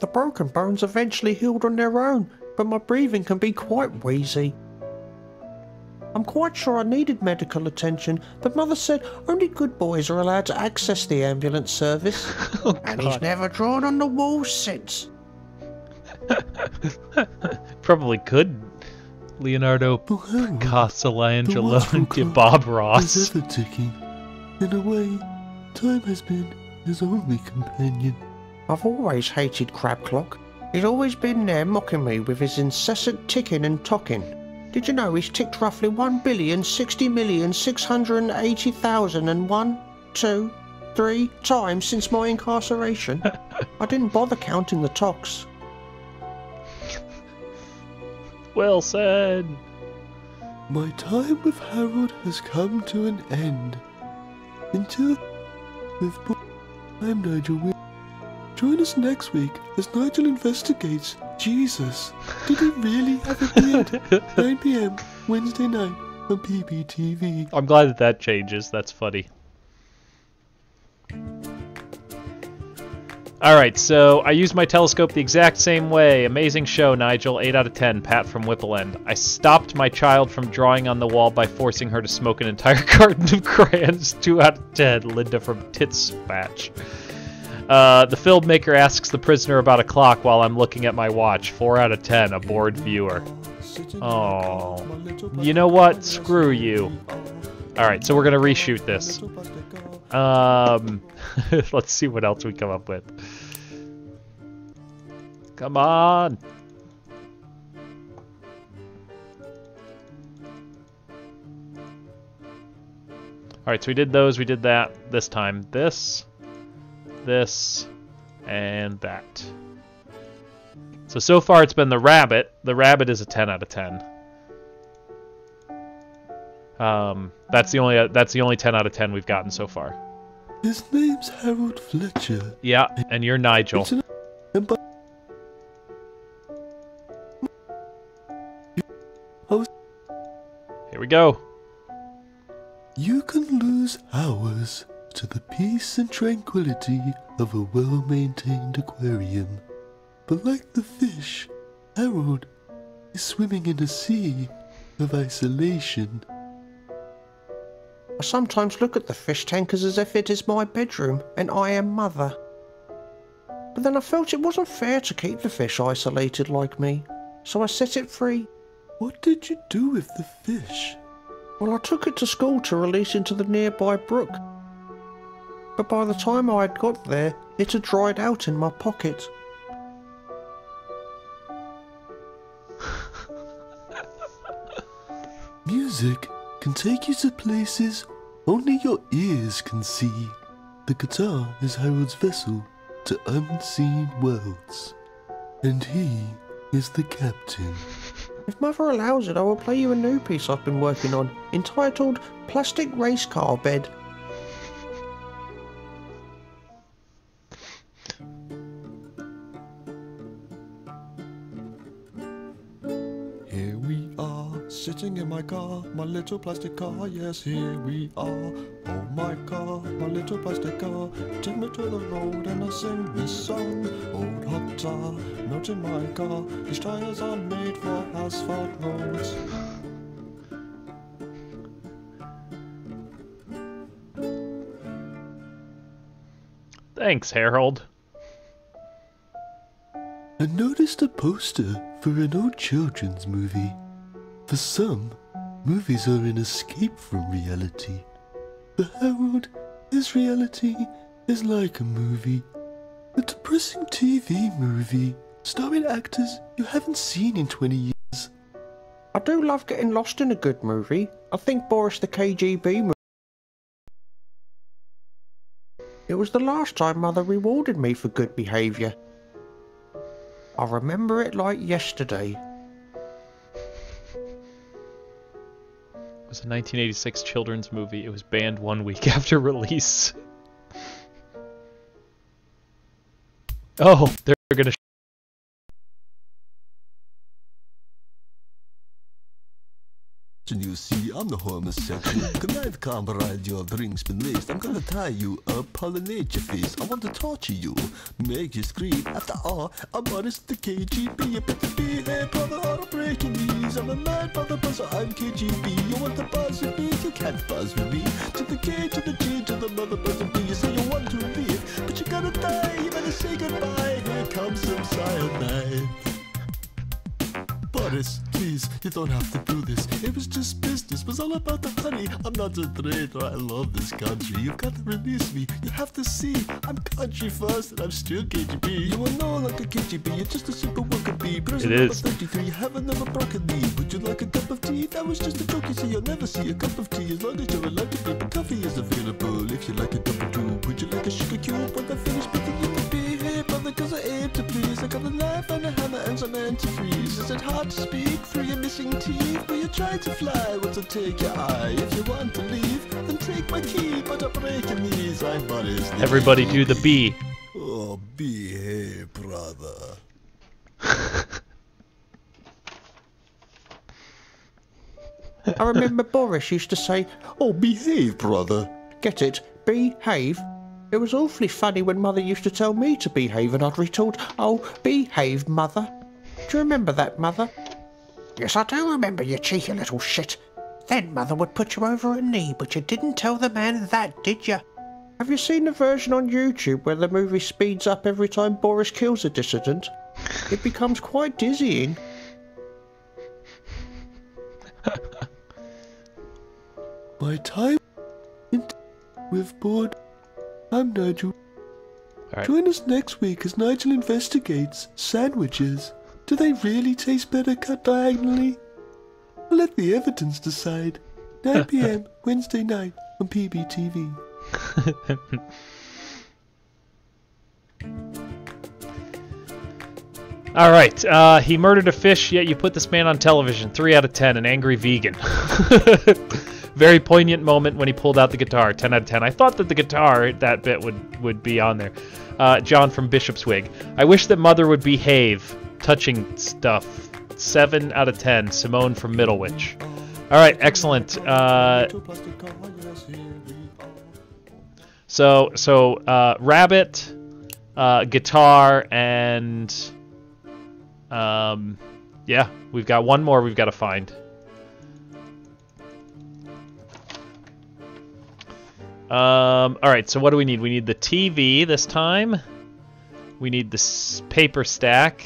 The broken bones eventually healed on their own, but my breathing can be quite wheezy. I'm quite sure I needed medical attention, but Mother said only good boys are allowed to access the ambulance service. Oh, and he's never drawn on the walls since. Probably could. Leonardo Castellangelo and Bob Ross. Is ever ticking. In a way, time has been his only companion. I've always hated Crab Clock. He's always been there mocking me with his incessant ticking and tocking. Did you know he's ticked roughly 1,060,680,001, 2, 3 times since my incarceration? I didn't bother counting the tocks. Well said. My time with Harold has come to an end. Until with I'm Nigel. Join us next week as Nigel investigates Jesus. Did he really have a beard? 9 p.m. Wednesday night on PBTV. I'm glad that changes. That's funny. Alright, so I used my telescope the exact same way. Amazing show, Nigel. 8 out of 10. Pat from Whipple End. I stopped my child from drawing on the wall by forcing her to smoke an entire carton of crayons. 2 out of 10. Linda from Titspatch. The filmmaker asks the prisoner about a clock while I'm looking at my watch. 4 out of 10. A bored viewer. Oh. You know what? Screw you. Alright, so we're gonna reshoot this. Let's see what else we come up with. Come on! Alright, so we did those, we did that this time. This, and that. So far it's been the rabbit. The rabbit is a 10 out of 10. That's the only 10 out of 10 we've gotten so far. His name's Harold Fletcher. Yeah, and you're Nigel. Here we go. You can lose hours to the peace and tranquility of a well-maintained aquarium. But like the fish, Harold is swimming in a sea of isolation. I sometimes look at the fish tankers as if it is my bedroom and I am mother. But then I felt it wasn't fair to keep the fish isolated like me, so I set it free. What did you do with the fish? Well, I took it to school to release into the nearby brook. But by the time I had got there, it had dried out in my pocket. Music can take you to places only your ears can see. The guitar is Harold's vessel to unseen worlds, and he is the captain. If Mother allows it, I will play you a new piece I've been working on, entitled Plastic Race Car Bed. Here we are, sitting in my car, my little plastic car, yes, here we are. Oh my car, my little plastic car, take me to the road and I sing this song. Old hot tar, not in my car, these tires are made for asphalt roads. Thanks, Harold. I noticed a poster for an old children's movie. For some, movies are an escape from reality. For Harold, his reality is like a movie. A depressing TV movie, starring actors you haven't seen in 20 years. I do love getting lost in a good movie. I think Boris the KGB movie. It was the last time Mother rewarded me for good behaviour. I remember it like yesterday. It was a 1986 children's movie. It was banned 1 week after release. Oh, they're gonna. You see, I'm the homosexual. Connive comrade, your drink's been laced. I'm gonna tie you up, pollinate your face. I want to torture you, make you scream. After all, I'm honest the KGB. You better be there, brother, or I'm breaking these. I'm a mad brother, buzzer, I'm KGB. You want to buzz with me? You can't buzz with me. To the K, to the G, to the mother buzzer B. You say you want to live, but you gotta die. You better say goodbye. Here comes some cyanide. Boris, please. please, you don't have to do this. It was just business, was all about the honey. I'm not a traitor, I love this country. You've got to release me, you have to see. I'm country first and I'm still KGB. You are no longer KGB, you're just a simple worker bee. Person It number is. 33, you haven't never broken me. Would you like a cup of tea? That was just a joke, you see. You'll never see a cup of tea as long as you're alive to drink. But coffee is available if you like a double tube. Would you like a sugar cube? When I finish, but you can be here, brother, cause I aim to please. I got a knife and a hammer and some antifreeze. Is it hard to speak through your missing teeth? Will you try to fly? What's it take your eye? If you want to leave, then take my key. But I'm breaking these, I'm Boris. Everybody do the B. Oh, behave, brother. I remember Boris used to say, Oh, behave, brother. get it, behave. It was awfully funny when Mother used to tell me to behave and I'd retort, oh, behave, Mother. Do you remember that, Mother? Yes, I do remember, you cheeky little shit. Then Mother would put you over a knee, but you didn't tell the man that, did you? Have you seen the version on YouTube where the movie speeds up every time Boris kills a dissident? It becomes quite dizzying. My time with Bored. I'm Nigel. Alright. Join us next week as Nigel investigates sandwiches. Do they really taste better cut diagonally? Let the evidence decide. 9 p.m. Wednesday night on PBTV. Alright, he murdered a fish, yet you put this man on television. 3 out of 10, an angry vegan. Very poignant moment when he pulled out the guitar. 10 out of 10. I thought that the guitar, that bit would be on there. John from Bishopswig. I wish that Mother would behave. Touching stuff. 7 out of 10. Simone from Middlewich. Alright, excellent. So, rabbit, guitar, and yeah, we've got one more we've got to find. Alright, so what do we need? We need the TV this time. We need the paper stack.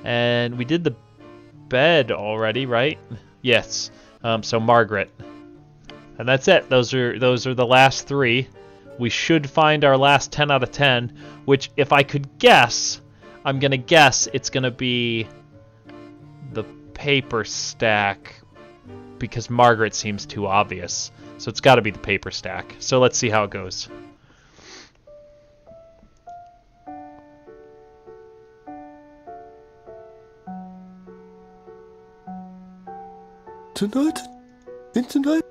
And we did the bed already, right? Yes. So Margaret. And that's it. Those are the last 3. We should find our last 10 out of 10, which if I could guess, I'm going to guess it's going to be the paper stack because Margaret seems too obvious. So it's got to be the paper stack. So let's see how it goes. Tonight? And tonight?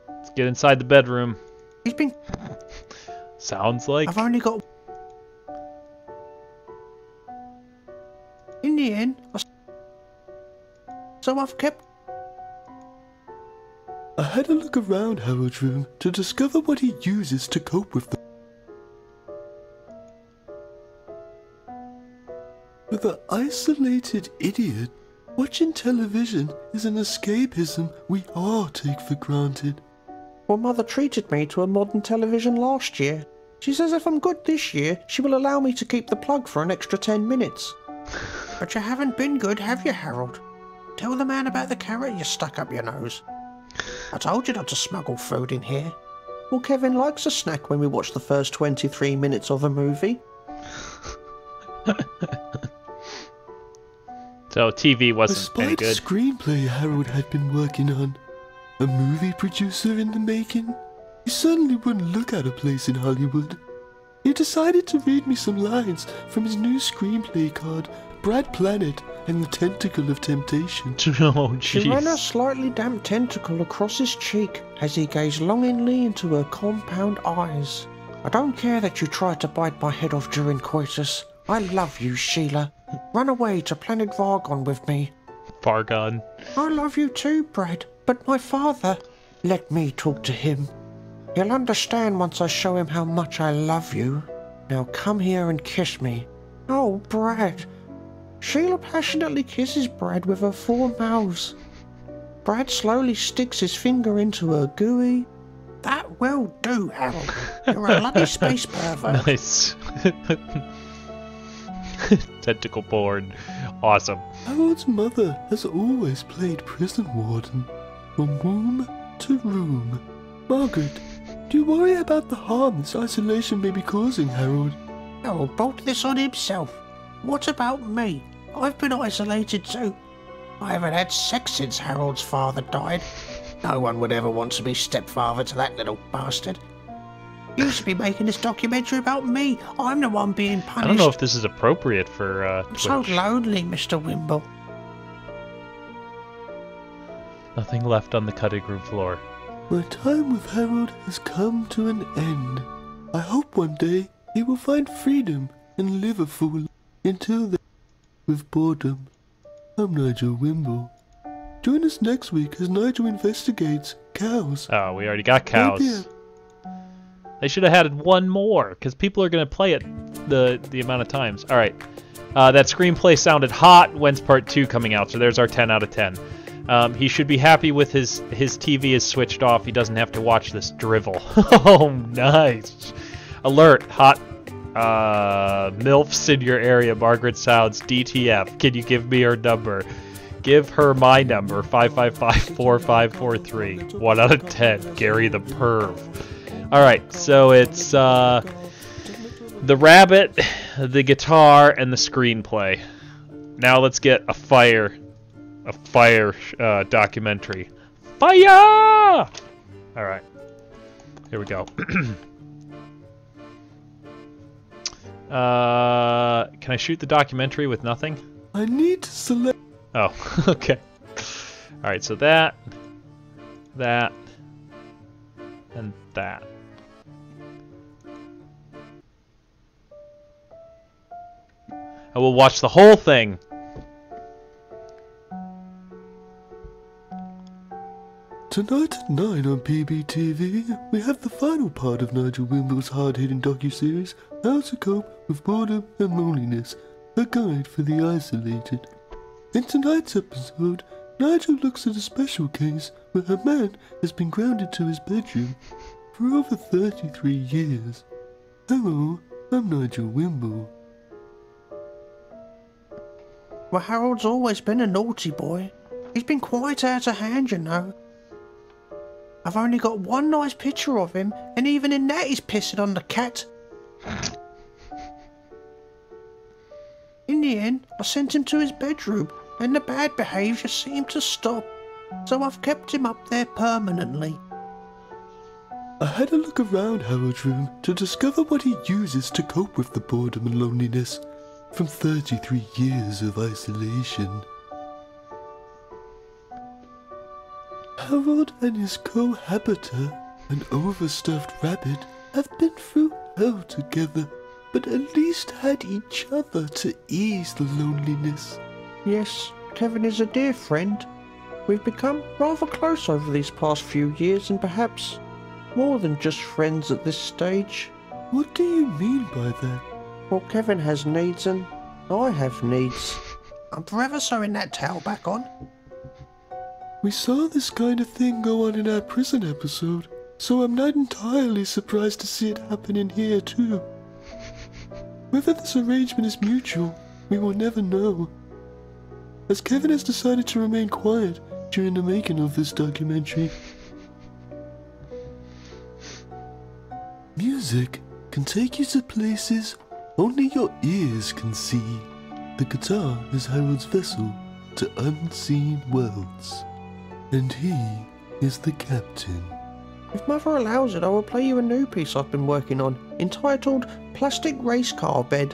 Let's get inside the bedroom. He's been... Sounds like... I've only got... In the end, so I've kept... I had a look around Harold's room to discover what he uses to cope with them. With an isolated idiot, watching television is an escapism we all take for granted. Well, Mother treated me to a modern television last year. She says if I'm good this year, she will allow me to keep the plug for an extra 10 minutes. But you haven't been good, have you, Harold? Tell the man about the carrot you stuck up your nose. I told you not to smuggle food in here. Well, Kevin likes a snack when we watch the first 23 minutes of a movie. So TV wasn't any Despite good. a screenplay Harold had been working on, a movie producer in the making, he certainly wouldn't look at a place in Hollywood. He decided to read me some lines from his new screenplay called Brad Planet and the Tentacle of Temptation. Oh, She ran a jeez. slightly damp tentacle across his cheek as he gazed longingly into her compound eyes. I don't care that you tried to bite my head off during coitus. I love you, Sheila. Run away to Planet Vargon with me. Fargon. I love you too, Brad, but my father... Let me talk to him. He'll understand once I show him how much I love you. Now come here and kiss me. Oh, Brad. Sheila passionately kisses Brad with her 4 mouths. Brad slowly sticks his finger into her gooey. That will do, Harold. You're a bloody space pervert. Nice. Tentacle porn. Awesome. Harold's mother has always played prison warden, from womb to room. Margaret, do you worry about the harm this isolation may be causing Harold? Harold brought this on himself. What about me? I've been isolated too. I haven't had sex since Harold's father died. No one would ever want to be stepfather to that little bastard. You should be making this documentary about me. I'm the one being punished. I don't know if this is appropriate for I'm Twitch. so lonely, Mr. Wimble. Nothing left on the cutting room floor. My time with Harold has come to an end. I hope one day he will find freedom and live a full life. Until then, with Boredom, I'm Nigel Wimble. Join us next week as Nigel investigates cows. Oh, we already got cows. Yeah. They should have added one more, because people are going to play it the amount of times. All right. That screenplay sounded hot. When's part 2 coming out? So there's our 10 out of 10. He should be happy with his TV is switched off. He doesn't have to watch this drivel. Oh, nice. Alert. Hot MILFs in your area. Margaret sounds DTF. Can you give me her number? Give her my number. 555-4543. 1 out of 10. Gary the Perv. Alright, so it's the rabbit, the guitar, and the screenplay. Now let's get a fire documentary. Fire! Alright, here we go. Can I shoot the documentary with nothing? I need to select. Oh, okay. Alright, so that, and that. I will watch the whole thing. Tonight at 9 on PBTV, we have the final part of Nigel Wimble's hard-hitting docuseries, How to Cope with Boredom and Loneliness, a guide for the isolated. In tonight's episode, Nigel looks at a special case where a man has been grounded to his bedroom for over 33 years. Hello, I'm Nigel Wimble. Well, Harold's always been a naughty boy. He's been quite out of hand, you know. I've only got one nice picture of him, and even in that he's pissing on the cat. In the end, I sent him to his bedroom, and the bad behaviour seemed to stop. So I've kept him up there permanently. I had a look around Harold's room to discover what he uses to cope with the boredom and loneliness from 33 years of isolation. Harold and his cohabiter, an overstuffed rabbit, have been through hell together, but at least had each other to ease the loneliness. Yes, Kevin is a dear friend. We've become rather close over these past few years, and perhaps more than just friends at this stage. What do you mean by that? Well, Kevin has needs and I have needs. I'm forever sewing that towel back on. We saw this kind of thing go on in our prison episode, so I'm not entirely surprised to see it happen in here too. Whether this arrangement is mutual, we will never know. As Kevin has decided to remain quiet during the making of this documentary. Music can take you to places only your ears can see. The guitar is Harold's vessel to unseen worlds. And he is the captain. If Mother allows it, I will play you a new piece I've been working on, entitled Plastic Race Car Bed.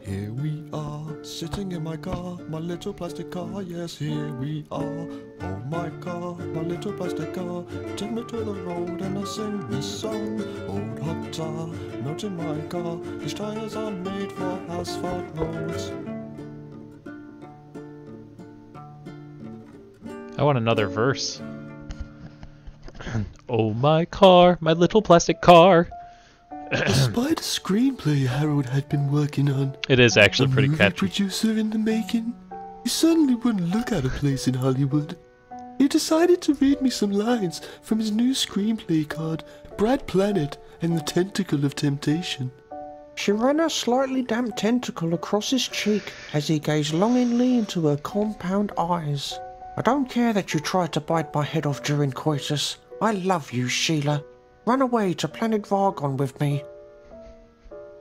Here we are, sitting in my car, my little plastic car, yes, here we are. Oh my car, my little plastic car, take me to the road and I sing this song. Old hot tar, note in my car, these tires are made for asphalt roads. I want another verse. Oh my car, my little plastic car. Despite a screenplay Harold had been working on, It is actually a pretty movie catchy. producer in the making, he certainly wouldn't look out of place in Hollywood. He decided to read me some lines from his new screenplay called Brad Planet and the Tentacle of Temptation. She ran her slightly damp tentacle across his cheek as he gazed longingly into her compound eyes. I don't care that you tried to bite my head off during coitus. I love you, Sheila. Run away to planet Vargon with me.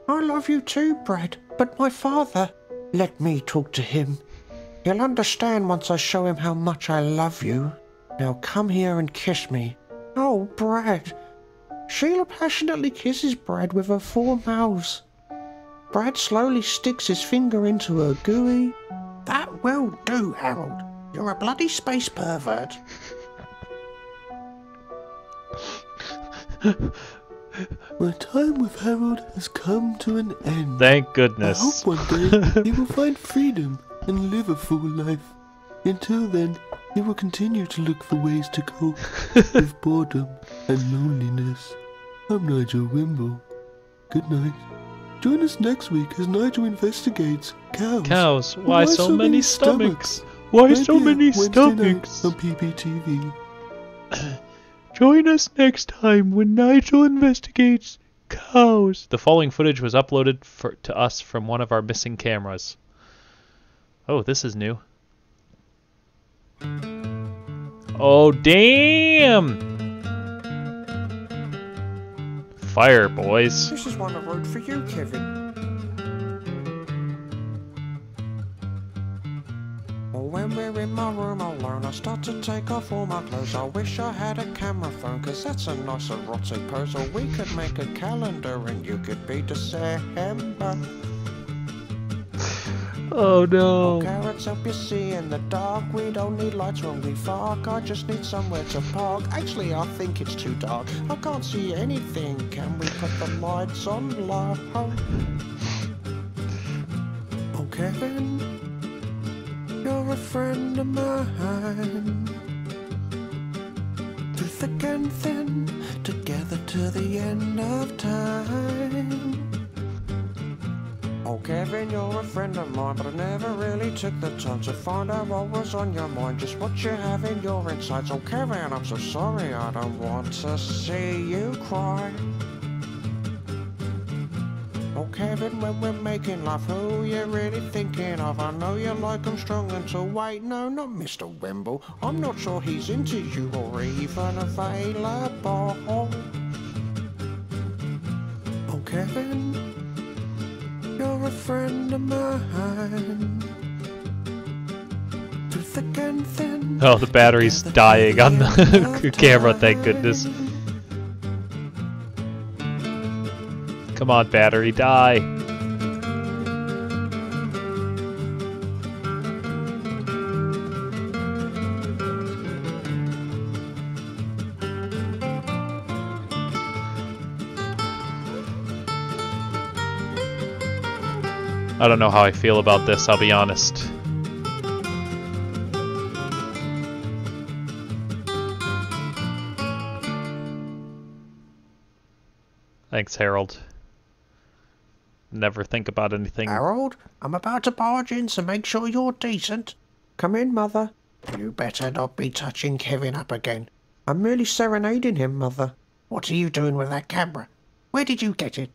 I love you too, Brad, but my father... Let me talk to him. He'll understand once I show him how much I love you. Now come here and kiss me. Oh, Brad. Sheila passionately kisses Brad with her 4 mouths. Brad slowly sticks his finger into her gooey. That will do, Harold. You're a bloody space pervert. My time with Harold has come to an end. Thank I goodness. hope one day he will find freedom and live a full life. Until then, he will continue to look for ways to cope with boredom and loneliness. I'm Nigel Wimble. Good night. Join us next week as Nigel investigates cows. Cows. Why so many stomachs? Why Right so here, many Wednesday night stomachs? on PPTV. Join us next time when Nigel investigates cows. The following footage was uploaded to us from one of our missing cameras. Oh, this is new. Oh, damn! Fire, boys. This is one I wrote for you, Kevin. When we're in my room alone, I start to take off all my clothes. I wish I had a camera phone, cause that's a nice erotic pose. Or we could make a calendar and you could be December. Oh no. Oh, carrots help you see in the dark. We don't need lights when we fuck. I just need somewhere to park. Actually, I think it's too dark. I can't see anything. Can we put the lights on low? Oh, Kevin, you're a friend of mine. Through thick and thin, together to the end of time. Oh, Kevin, you're a friend of mine, but I never really took the time to find out what was on your mind, just what you have in your insides. Oh, Kevin, I'm so sorry, I don't want to see you cry. Oh, Kevin, when we're making love, who you really thinking of? I know you like 'em strong and tall. Wait, no, not Mr. Wimble. I'm not sure he's into you or even available. Oh, Kevin, you're a friend of mine. Through thick and thin. Oh, the battery's dying on the camera, thank goodness. Come on, battery, die. I don't know how I feel about this, I'll be honest. Thanks, Harold. Never think about anything. Harold, I'm about to barge in, so make sure you're decent. Come in, Mother. You better not be touching Kevin up again. I'm merely serenading him, Mother. What are you doing with that camera? Where did you get it?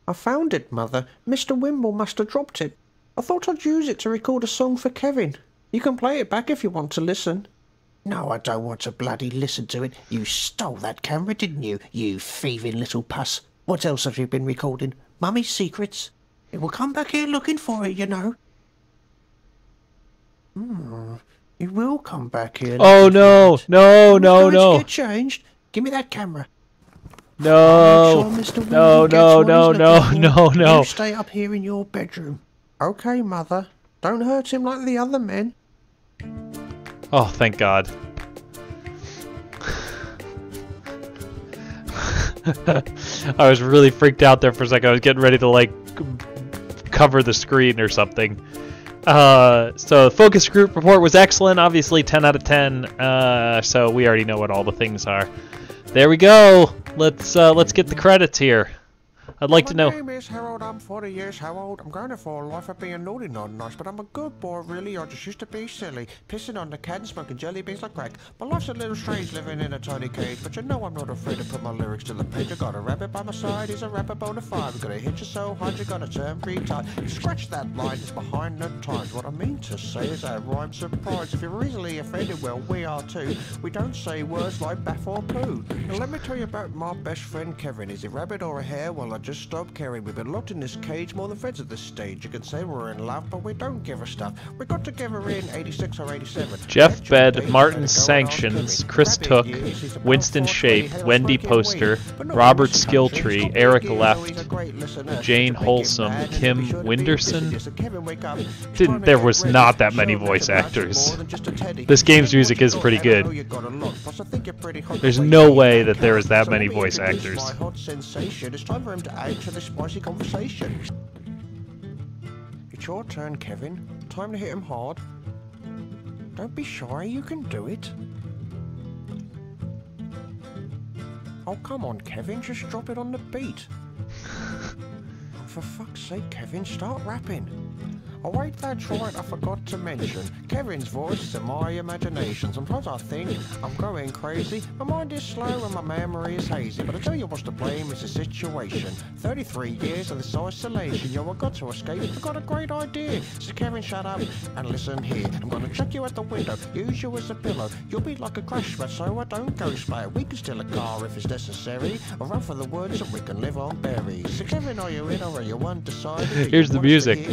I found it, Mother. Mr. Wimble must have dropped it. I thought I'd use it to record a song for Kevin. You can play it back if you want to listen. No, I don't want to bloody listen to it. You stole that camera, didn't you? You thieving little puss. What else have you been recording? Mummy's secrets? It will come back here looking for it, you know. It will come back here. Oh no, no, no, no. Get changed. Give me that camera. No, Make sure Mr. no, Wimble no, gets what no, he's no, looking for. no, no. You stay up here in your bedroom. Okay, Mother. Don't hurt him like the other men. Oh, thank God. I was really freaked out there for a second. I was getting ready to, like, cover the screen or something. So the focus group report was excellent. Obviously, 10 out of 10. So we already know what all the things are. There we go. Let's get the credits here. I'd like to My know. name is Harold, I'm 40 years old. I'm going for a life of being naughty, not nice, but I'm a good boy, really. I just used to be silly, pissing on the cat and smoking jelly beans like crack. My life's a little strange living in a tiny cage, but you know I'm not afraid to put my lyrics to the page. I got a rabbit by my side, he's a rapper bona fide. We're gonna hit you so hard, you're gonna turn retard. You scratch that line, it's behind the times. What I mean to say is that rhyme surprise. If you're easily offended, well, we are too. We don't say words like baff or poo. Now let me tell you about my best friend Kevin. Is he rabbit or a hare? Well, I just stopped caring. We've been locked in this cage more than friends at this stage. You can say we're in love, but we don't give a stuff. We got together in 86 or 87. Jeff Bed, Martin Sanctions, Chris Took, Winston Shape, Wendy Poster, Robert Skilltree, Eric Left, Jane Wholesome, Kim Winderson. There was not that many voice actors. This game's music is pretty good. There's no way that there is that many voice actors. It's time for him to add to this spicy conversation. It's your turn, Kevin. Time to hit him hard. Don't be shy, you can do it. Oh, come on, Kevin, just drop it on the beat. For fuck's sake, Kevin, start rapping. Oh wait, that's right, I forgot to mention. Kevin's voice is in my imagination. Sometimes I think I'm going crazy. My mind is slow and my memory is hazy. But I tell you what's to blame is the situation. 33 years of this isolation. Yo, I got to escape, I got a great idea. So Kevin, shut up and listen here. I'm gonna chuck you out the window, use you as a pillow. You'll be like a crash mat, so I don't go spare. We can steal a car if it's necessary, or run for the woods and we can live on berries. So Kevin, are you in or are you undecided? Here's the music.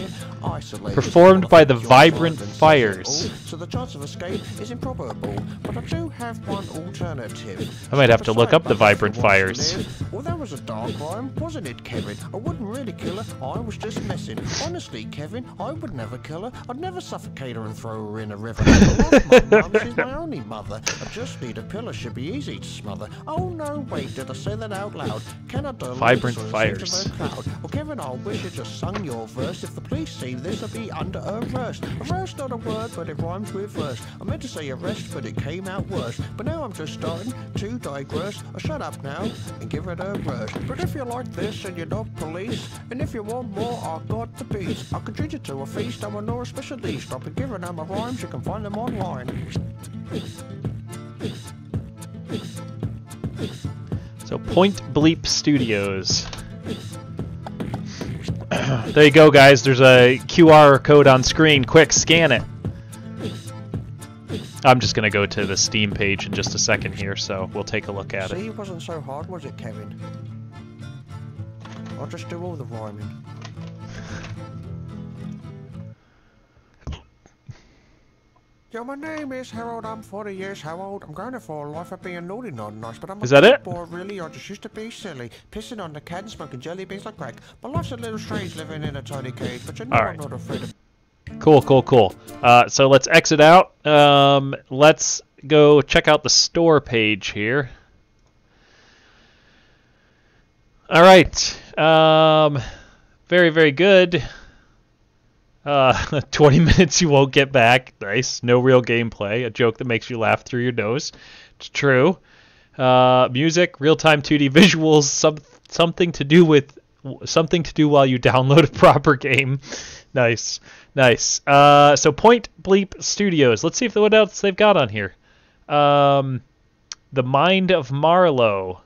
Performed by the Vibrant Fires. So the chance of escape is improbable, but I do have one alternative. I might have to look up the Vibrant Fires. Well, that was a dark rhyme, wasn't it, Kevin? I wouldn't really kill her, I was just messing. Honestly, Kevin, I would never kill her. I'd never suffocate her and throw her in a river. I love my mum, she's my only mother. I just need a pillar, should be easy to smother. Oh no, wait, did I say that out loud? Can I do Vibrant Fires. Well, Kevin, I wish you just sung your verse. If the police see this, I'll be under arrest. Arrest not a word, but it rhymes with verse. I meant to say arrest, but it came out worse. But now I'm just starting to digress. I'll shut up now and give it a rest. But if you like this and you're not police, and if you want more, I've got the beats. I can treat you to a feast, I'm a Nora specialist. I'll be giving out my rhymes, you can find them online. So Point Bleep Studios. There you go, guys. There's a QR code on screen. Quick, scan it. I'm just going to go to the Steam page in just a second here, so we'll take a look at it. See, it wasn't so hard, was it, Kevin? I'll just do all the rhyming. Yo, my name is Harold, I'm 40 years old. I'm going for a life of being naughty, not nice, but I'm a Is that it? boy, really. I just used to be silly, pissing on the cat and smoking jelly beans like crack. My life's a little strange living in a tiny cage, but you know I'm not afraid of... Cool. So let's exit out. Let's go check out the store page here. All right. Very, very good. 20 minutes you won't get back. Nice. No real gameplay. A joke that makes you laugh through your nose. It's true. Music, real-time 2D visuals, something to do while you download a proper game. Nice. So Point Bleep Studios. Let's see what else they've got on here. The Mind of Marlowe.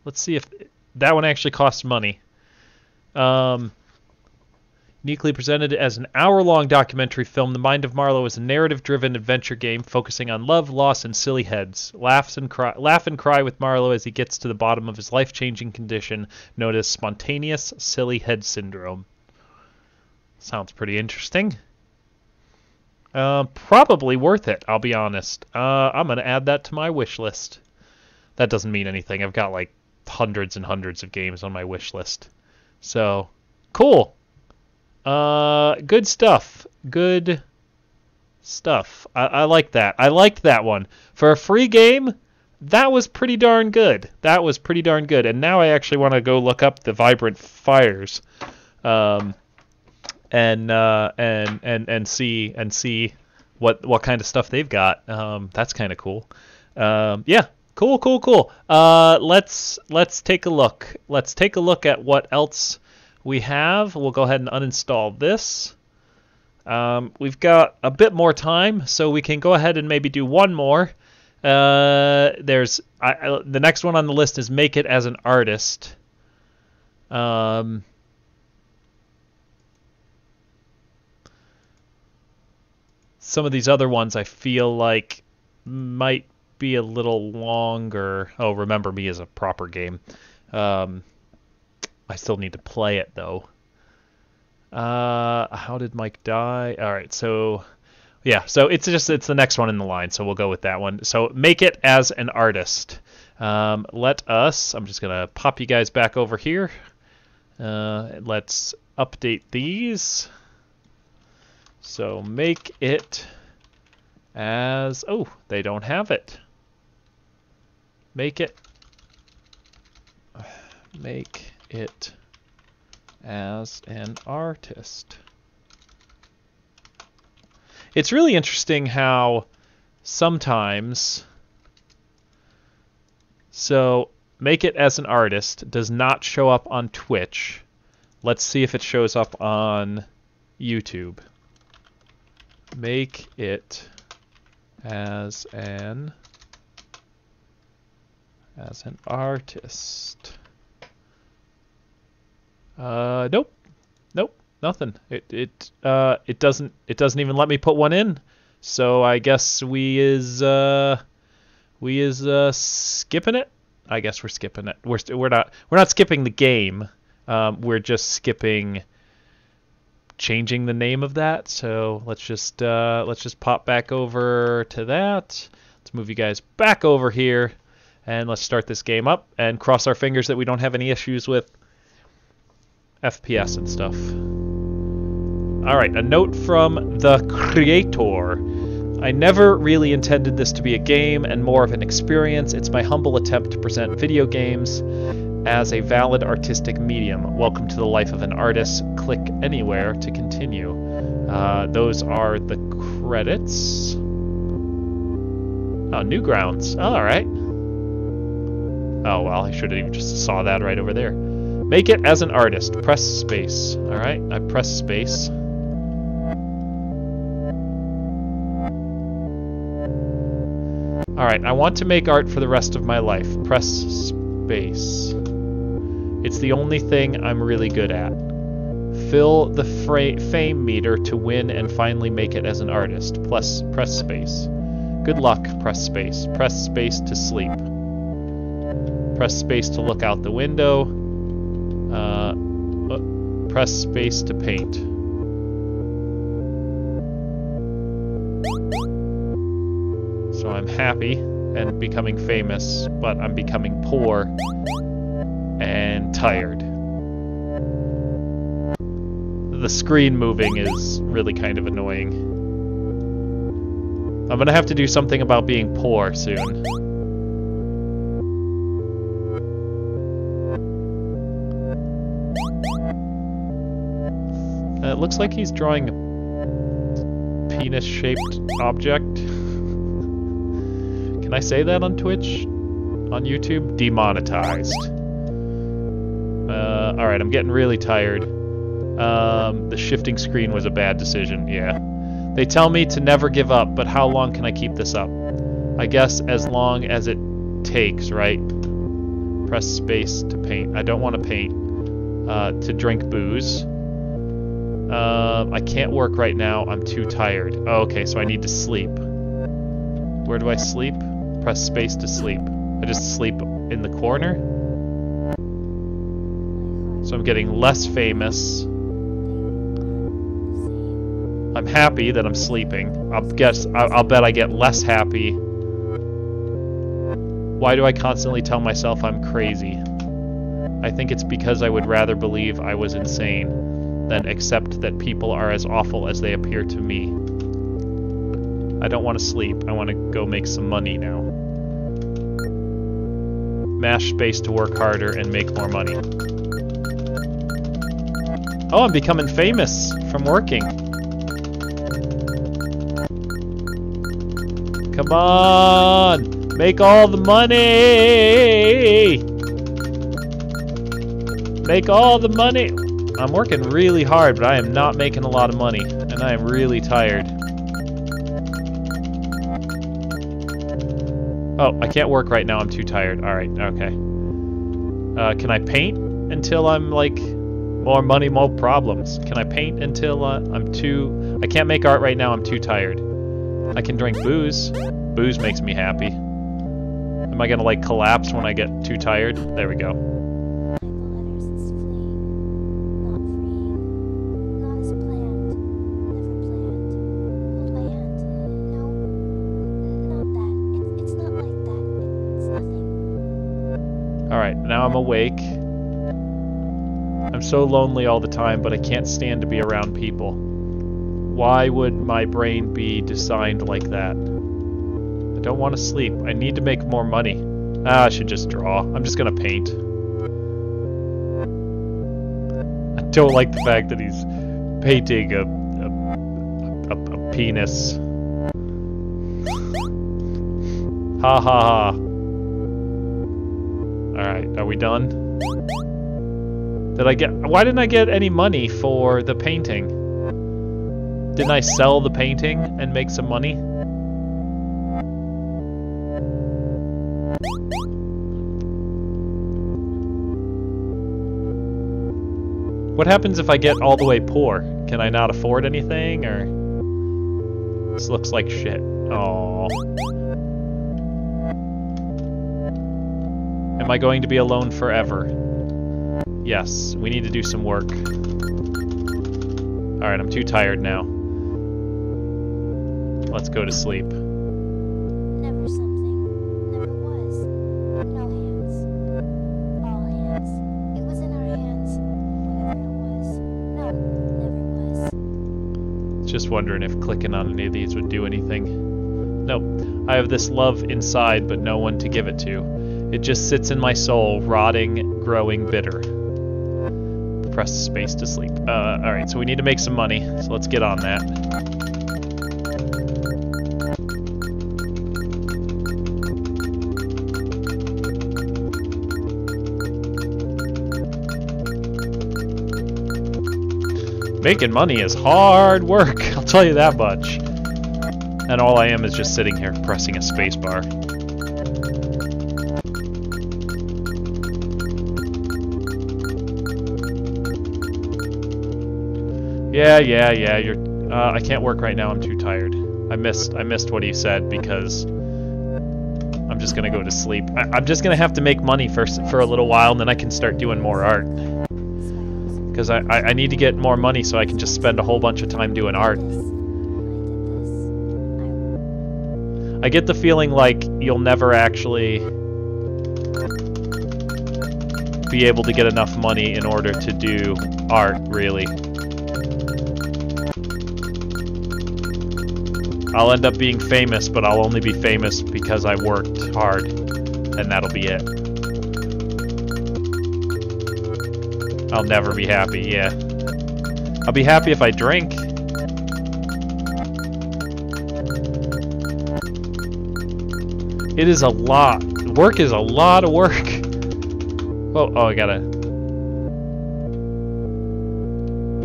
Let's see if that one actually costs money. Uniquely presented as an hour-long documentary film, The Mind of Marlowe is a narrative-driven adventure game focusing on love, loss, and silly heads. Laugh and cry with Marlowe as he gets to the bottom of his life-changing condition known as spontaneous silly head syndrome. Sounds pretty interesting. Probably worth it, I'll be honest. I'm going to add that to my wish list. That doesn't mean anything. I've got like hundreds and hundreds of games on my wish list. So, cool. Good stuff. I like that. I liked that one. For a free game, that was pretty darn good. And now I actually want to go look up the Vibrant Fires, and see what kind of stuff they've got. That's kind of cool. Yeah. Cool, cool, cool. Let's take a look. Let's take a look at what else we have. We'll go ahead and uninstall this. We've got a bit more time, so we can go ahead and maybe do one more. The next one on the list is make it as an artist. Some of these other ones I feel like might be a little longer. Oh, Remember Me is a proper game. I still need to play it though. How did Mike die? All right, so yeah, so it's the next one in the line, so we'll go with that one. So make it as an artist. I'm just gonna pop you guys back over here. Let's update these. So make it as, oh, they don't have it. Make it as an artist. It's really interesting how sometimes, so make it as an artist does not show up on Twitch. Let's see if it shows up on YouTube. Make it as an artist. Nope, nothing. It doesn't even let me put one in. So I guess we is skipping it. I guess we're skipping it. We're not skipping the game. We're just skipping changing the name of that. So let's just pop back over to that. Let's move you guys back over here, and let's start this game up and cross our fingers that we don't have any issues with FPS and stuff. All right, a note from the creator. I never really intended this to be a game and more of an experience. It's my humble attempt to present video games as a valid artistic medium. Welcome to the life of an artist. Click anywhere to continue. Those are the credits. Oh, Newgrounds. Oh, all right. Oh, well, I should have even just saw that right over there. Make it as an artist. Press space. All right, I press space. All right, I want to make art for the rest of my life. Press space. It's the only thing I'm really good at. Fill the fame meter to win and finally make it as an artist. Press space. Good luck. Press space. Press space to sleep. Press space to look out the window. Press space to paint. So I'm happy and becoming famous, but I'm becoming poor and tired. The screen moving is really kind of annoying. I'm gonna have to do something about being poor soon. It looks like he's drawing a penis-shaped object. Can I say that on Twitch? On YouTube? Demonetized. Alright, I'm getting really tired. The shifting screen was a bad decision, yeah. They tell me to never give up, but how long can I keep this up? I guess as long as it takes, right? Press space to paint. I don't want to paint. To drink booze. I can't work right now. I'm too tired. Oh, okay, so I need to sleep. Where do I sleep? Press space to sleep. I just sleep in the corner. So I'm getting less famous. I'm happy that I'm sleeping. I'll bet I get less happy. Why do I constantly tell myself I'm crazy? I think it's because I would rather believe I was insane than accept that people are as awful as they appear to me. I don't want to sleep. I want to go make some money now. Mash space to work harder and make more money. Oh, I'm becoming famous from working. Come on! Make all the money! Make all the money! I'm working really hard, but I am not making a lot of money, and I am really tired. Oh, I can't work right now, I'm too tired. Alright, okay. Can I paint until I'm like, more money, more problems? Can I paint until I'm too... I can't make art right now, I'm too tired. I can drink booze. Booze makes me happy. Am I gonna like collapse when I get too tired? There we go. Alright, now I'm awake. I'm so lonely all the time, but I can't stand to be around people. Why would my brain be designed like that? I don't want to sleep. I need to make more money. I should just draw. I'm just gonna paint. I don't like the fact that he's painting a penis. Ha ha ha. Alright, are we done? Why didn't I get any money for the painting? Didn't I sell the painting and make some money? What happens if I get all the way poor? Can I not afford anything, or... This looks like shit. Aww. Am I going to be alone forever? Yes, we need to do some work. Alright, I'm too tired now. Let's go to sleep. Never something, never was. No hands. All hands. It was in our hands. Whatever it was. No, never was. Just wondering if clicking on any of these would do anything. Nope. I have this love inside, but no one to give it to. It just sits in my soul, rotting, growing bitter. Press space to sleep. Alright, so we need to make some money, so let's get on that. Making money is hard work, I'll tell you that much. And all I am is just sitting here pressing a space bar. Yeah, you're... I can't work right now, I'm too tired. I missed what he said because... I'm just gonna go to sleep. I'm just gonna have to make money for a little while, and then I can start doing more art. Because I need to get more money so I can just spend a whole bunch of time doing art. I get the feeling like you'll never actually be able to get enough money in order to do art, really. I'll end up being famous, but I'll only be famous because I worked hard, and that'll be it. I'll never be happy, yeah. I'll be happy if I drink. It is a lot. Work is a lot of work. Oh, I gotta...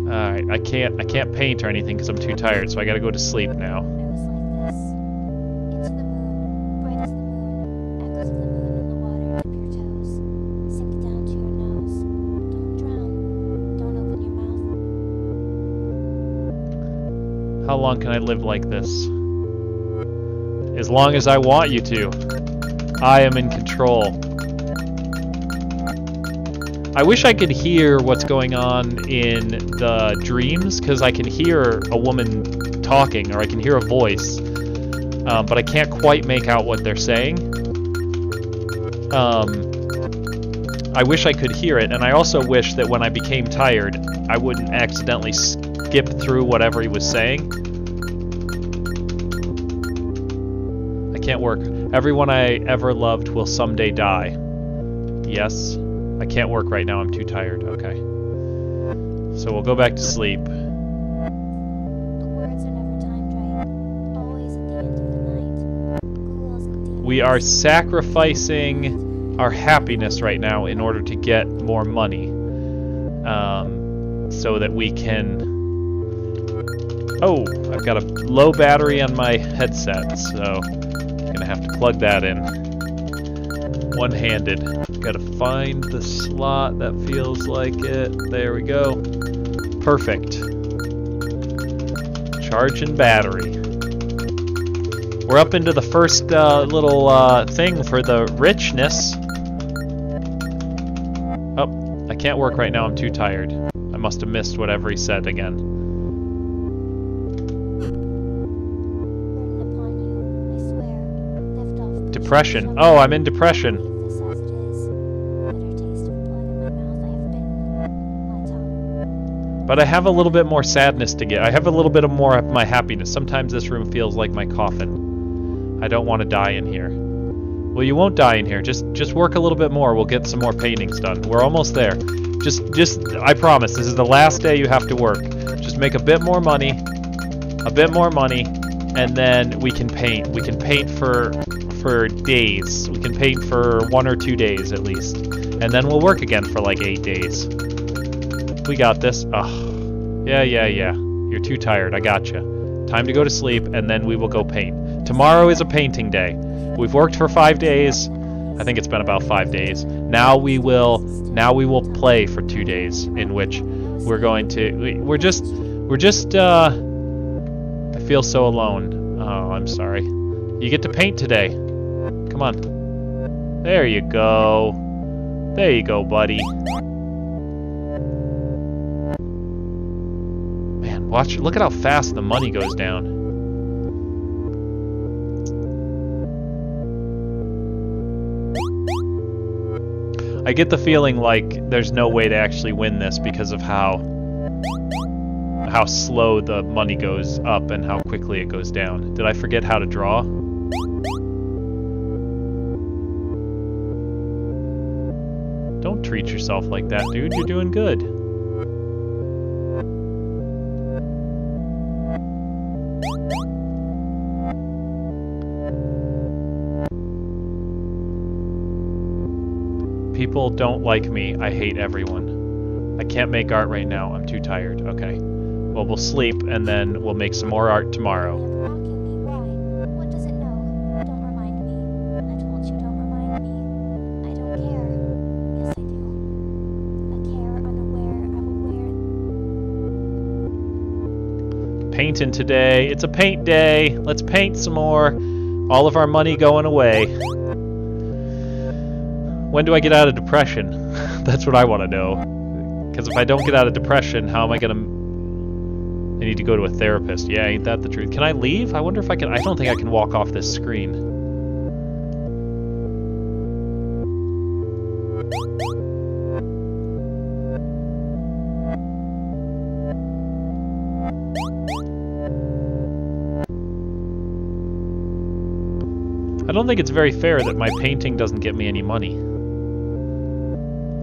Alright, I can't paint or anything because I'm too tired, so I gotta go to sleep now. How long can I live like this? As long as I want you to. I am in control. I wish I could hear what's going on in the dreams, because I can hear a woman talking, or I can hear a voice, but I can't quite make out what they're saying. I wish I could hear it, and I also wish that when I became tired, I wouldn't accidentally skip through whatever he was saying. I can't work. Everyone I ever loved will someday die. Yes. I can't work right now, I'm too tired. Okay. So we'll go back to sleep. The words are never timed right. Always at the end of the night. Ghouls and demons. We are sacrificing our happiness right now in order to get more money. So that we can... Oh, I've got a low battery on my headset, so I'm gonna have to plug that in. One-handed. Gotta find the slot that feels like it. There we go. Perfect. Charging battery. We're up into the first little thing for the richness. Oh, I can't work right now, I'm too tired. I must have missed whatever he said again. Burden upon you, I swear. Lift off Depression. Oh, I'm in depression. Leave this as it is. Bitter taste of blood in my mouth I have bitten. My tongue. But I have a little bit more sadness to get. I have a little bit of more of my happiness. Sometimes this room feels like my coffin. I don't want to die in here. Well, you won't die in here. Just work a little bit more. We'll get some more paintings done. We're almost there. I promise, this is the last day you have to work. Just make a bit more money, and then we can paint. We can paint for days. We can paint for 1 or 2 days at least. And then we'll work again for like 8 days. We got this. Oh, yeah. You're too tired. I gotcha. Time to go to sleep, and then we will go paint. Tomorrow is a painting day. We've worked for 5 days. I think it's been about 5 days. Now we will play for 2 days, in which we're going to. We're just. I feel so alone. Oh, I'm sorry. You get to paint today. Come on. There you go. There you go, buddy. Man, watch. Look at how fast the money goes down. I get the feeling like there's no way to actually win this because of how slow the money goes up and how quickly it goes down. Did I forget how to draw? Don't treat yourself like that, dude. You're doing good. People don't like me. I hate everyone. I can't make art right now. I'm too tired. Okay. Well, we'll sleep, and then we'll make some more art tomorrow. Mocking me, why? What does it know? Don't remind me. I told you don't remind me. I don't care. Yes, I do. I care, unaware, I'm aware. Painting today. It's a paint day. Let's paint some more. All of our money going away. When do I get out of depression? That's what I want to know. Because if I don't get out of depression, how am I going to... I need to go to a therapist. Yeah, ain't that the truth? Can I leave? I wonder if I can... I don't think I can walk off this screen. I don't think it's very fair that my painting doesn't get me any money.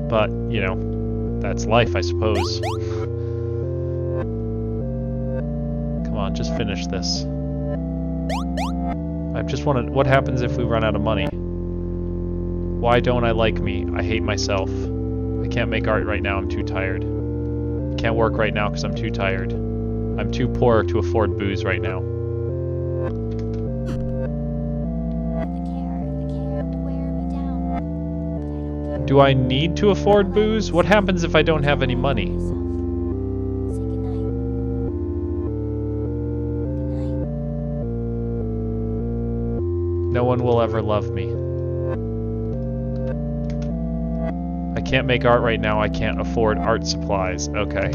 But, you know, that's life, I suppose. Come on, just finish this. I just want to... What happens if we run out of money? Why don't I like me? I hate myself. I can't make art right now, I'm too tired. Can't work right now because I'm too tired. I'm too poor to afford booze right now. Do I need to afford booze? What happens if I don't have any money? Say goodnight. Goodnight. No one will ever love me. I can't make art right now. I can't afford art supplies. Okay.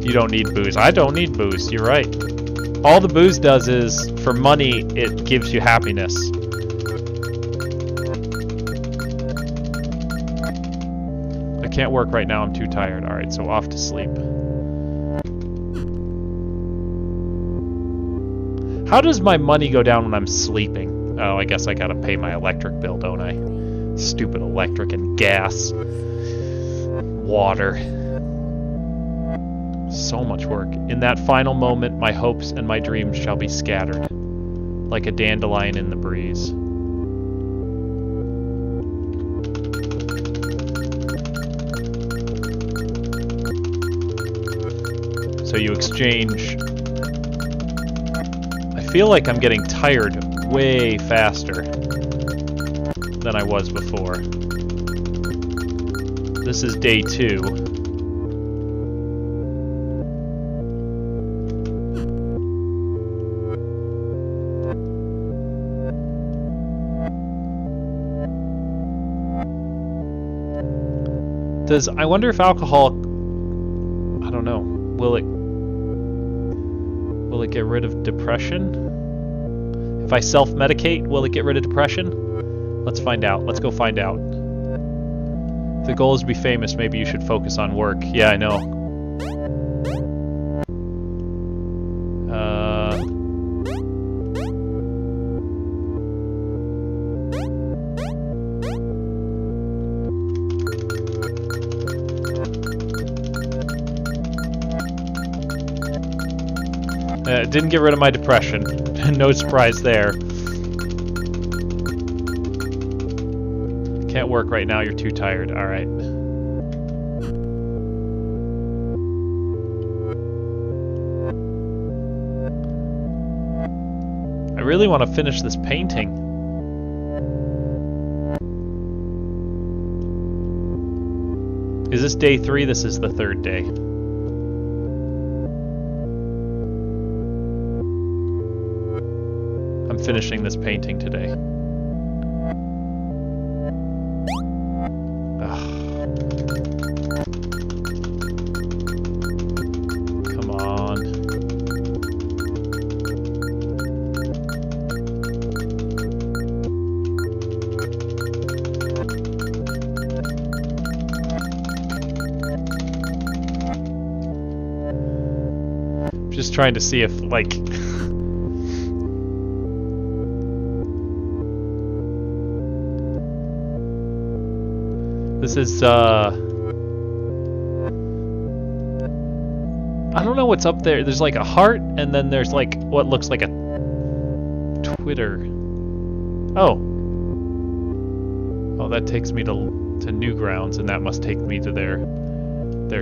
You don't need booze. I don't need booze. You're right. All the booze does is, for money, it gives you happiness. I can't work right now, I'm too tired. Alright, so off to sleep. How does my money go down when I'm sleeping? Oh, I guess I gotta pay my electric bill, don't I? Stupid electric and gas. Water. So much work. In that final moment, my hopes and my dreams shall be scattered, like a dandelion in the breeze. So you exchange... I feel like I'm getting tired way faster than I was before. This is day 2. I wonder if alcohol, I don't know, will it get rid of depression? If I self-medicate, will it get rid of depression? Let's find out. Let's go find out. If the goal is to be famous, maybe you should focus on work. Yeah, I know. Didn't get rid of my depression. No surprise there. Can't work right now, you're too tired. Alright. I really want to finish this painting. Is this day 3? This is the 3rd day. Finishing this painting today. Come on. Just trying to see if, like... This is, I don't know what's up there. There's like a heart, and then there's like what looks like a Twitter. Oh. Oh, that takes me to Newgrounds, and that must take me to their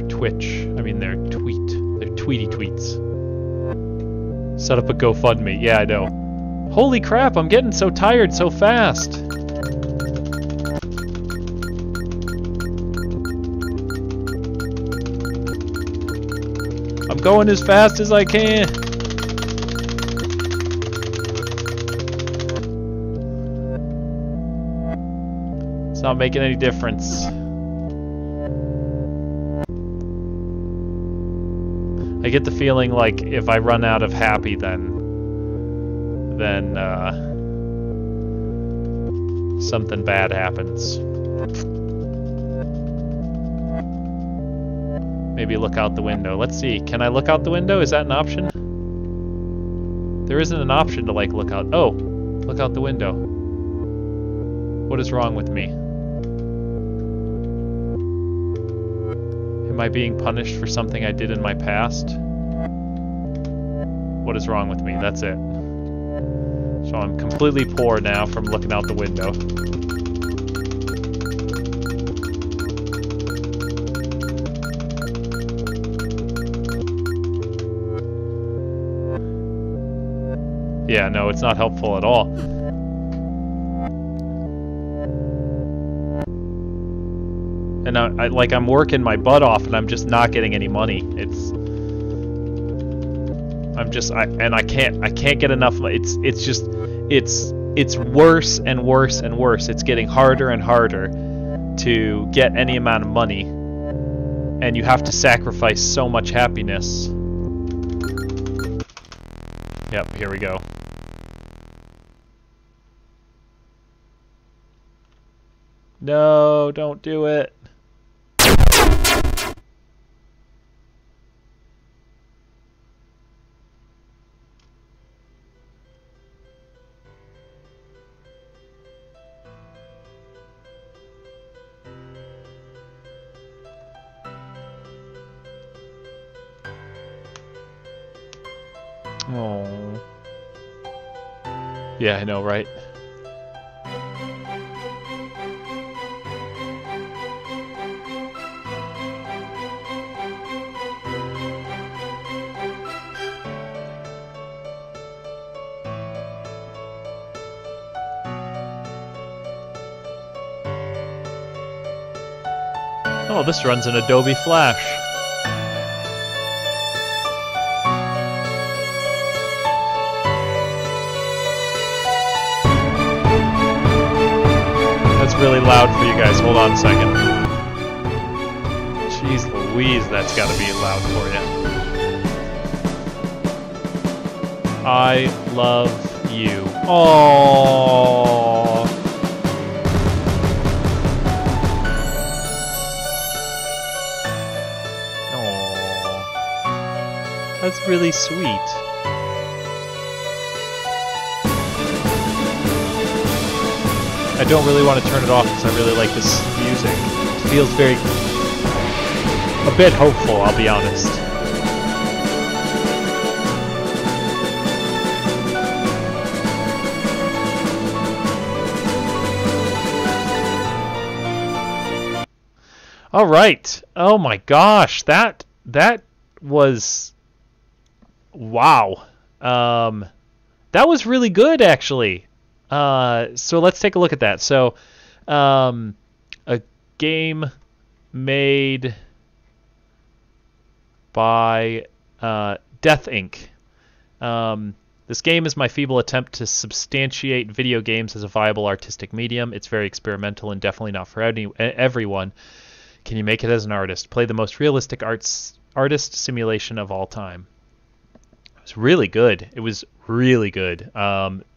Twitch. I mean, their tweety tweets. Set up a GoFundMe. Yeah, I know. Holy crap, I'm getting so tired so fast. I'm going as fast as I can. It's not making any difference. I get the feeling like if I run out of happy, then something bad happens. Maybe look out the window. Let's see. Can I look out the window? Is that an option? There isn't an option to, like, look out. Oh! Look out the window. What is wrong with me? Am I being punished for something I did in my past? What is wrong with me? That's it. So I'm completely poor now from looking out the window. Yeah, no, it's not helpful at all. And I'm working my butt off, and I'm just not getting any money. I can't get enough. It's worse and worse and worse. It's getting harder and harder to get any amount of money, and you have to sacrifice so much happiness. Yep, here we go. No, don't do it. Oh. Yeah, I know, right? Oh, this runs in Adobe Flash. That's really loud for you guys. Hold on a second. Jeez Louise, that's gotta be loud for you. I love you. Oh. That's really sweet. I don't really want to turn it off because I really like this music. It feels very... a bit hopeful, I'll be honest. All right. Oh my gosh, that was... wow. That was really good, actually. So let's take a look at that. So, a game made by Deathink. This game is my feeble attempt to substantiate video games as a viable artistic medium. It's very experimental and definitely not for everyone. Can you make it as an artist? Play the most realistic artist simulation of all time. It was really good. It was really good.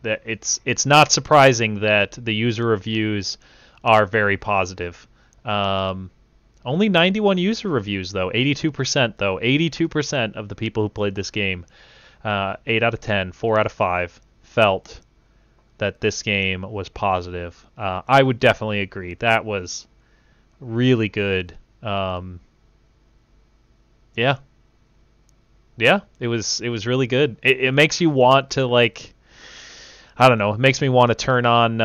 It's not surprising that the user reviews are very positive. Only 91 user reviews though. 82% though. 82% of the people who played this game, 8 out of 10, 4 out of 5, felt that this game was positive. I would definitely agree. That was really good. Yeah, it was really good. It makes you want to, like, I don't know, it makes me want to turn on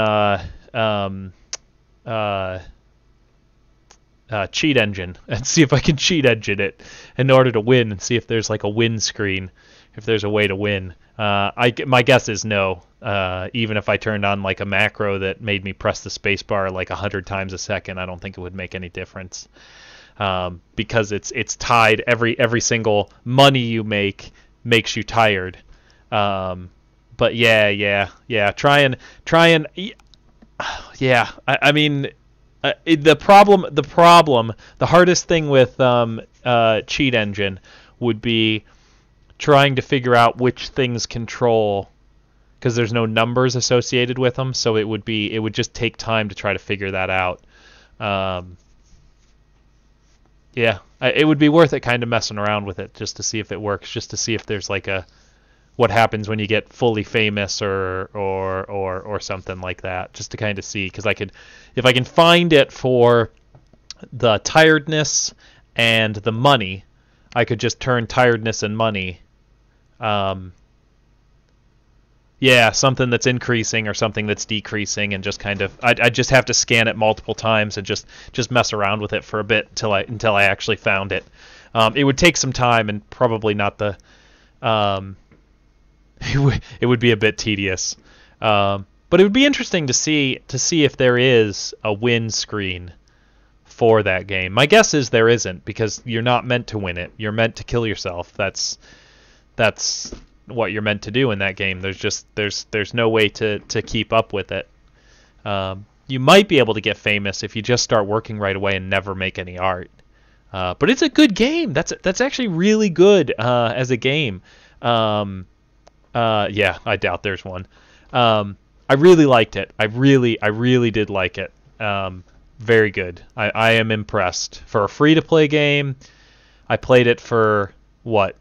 cheat engine and see if I can cheat engine it in order to win, and see if there's like a win screen, if there's a way to win. My guess is no. Even if I turned on like a macro that made me press the spacebar like 100 times a second, I don't think it would make any difference. Because it's tied. Every single money you make makes you tired. But yeah. Try and yeah. I mean, the hardest thing with cheat engine would be trying to figure out which things control, because there's no numbers associated with them. So it would just take time to try to figure that out. Yeah, it would be worth it kind of messing around with it just to see if it works, just to see if there's like what happens when you get fully famous or something like that, just to kind of see, because if I can find it for the tiredness and the money, I could just turn tiredness and money, something that's increasing or something that's decreasing, and just kind of I just have to scan it multiple times and just mess around with it for a bit until I actually found it. It would take some time and probably not the it would be a bit tedious. But it would be interesting to see if there is a win screen for that game. My guess is there isn't, because you're not meant to win it. You're meant to kill yourself. That's what you're meant to do in that game. There's no way to keep up with it. You might be able to get famous if you just start working right away and never make any art. But it's a good game. That's actually really good as a game. Yeah, I doubt there's one. I really liked it. I really did like it. Very good. I am impressed. For a free-to-play game, I played it for, what,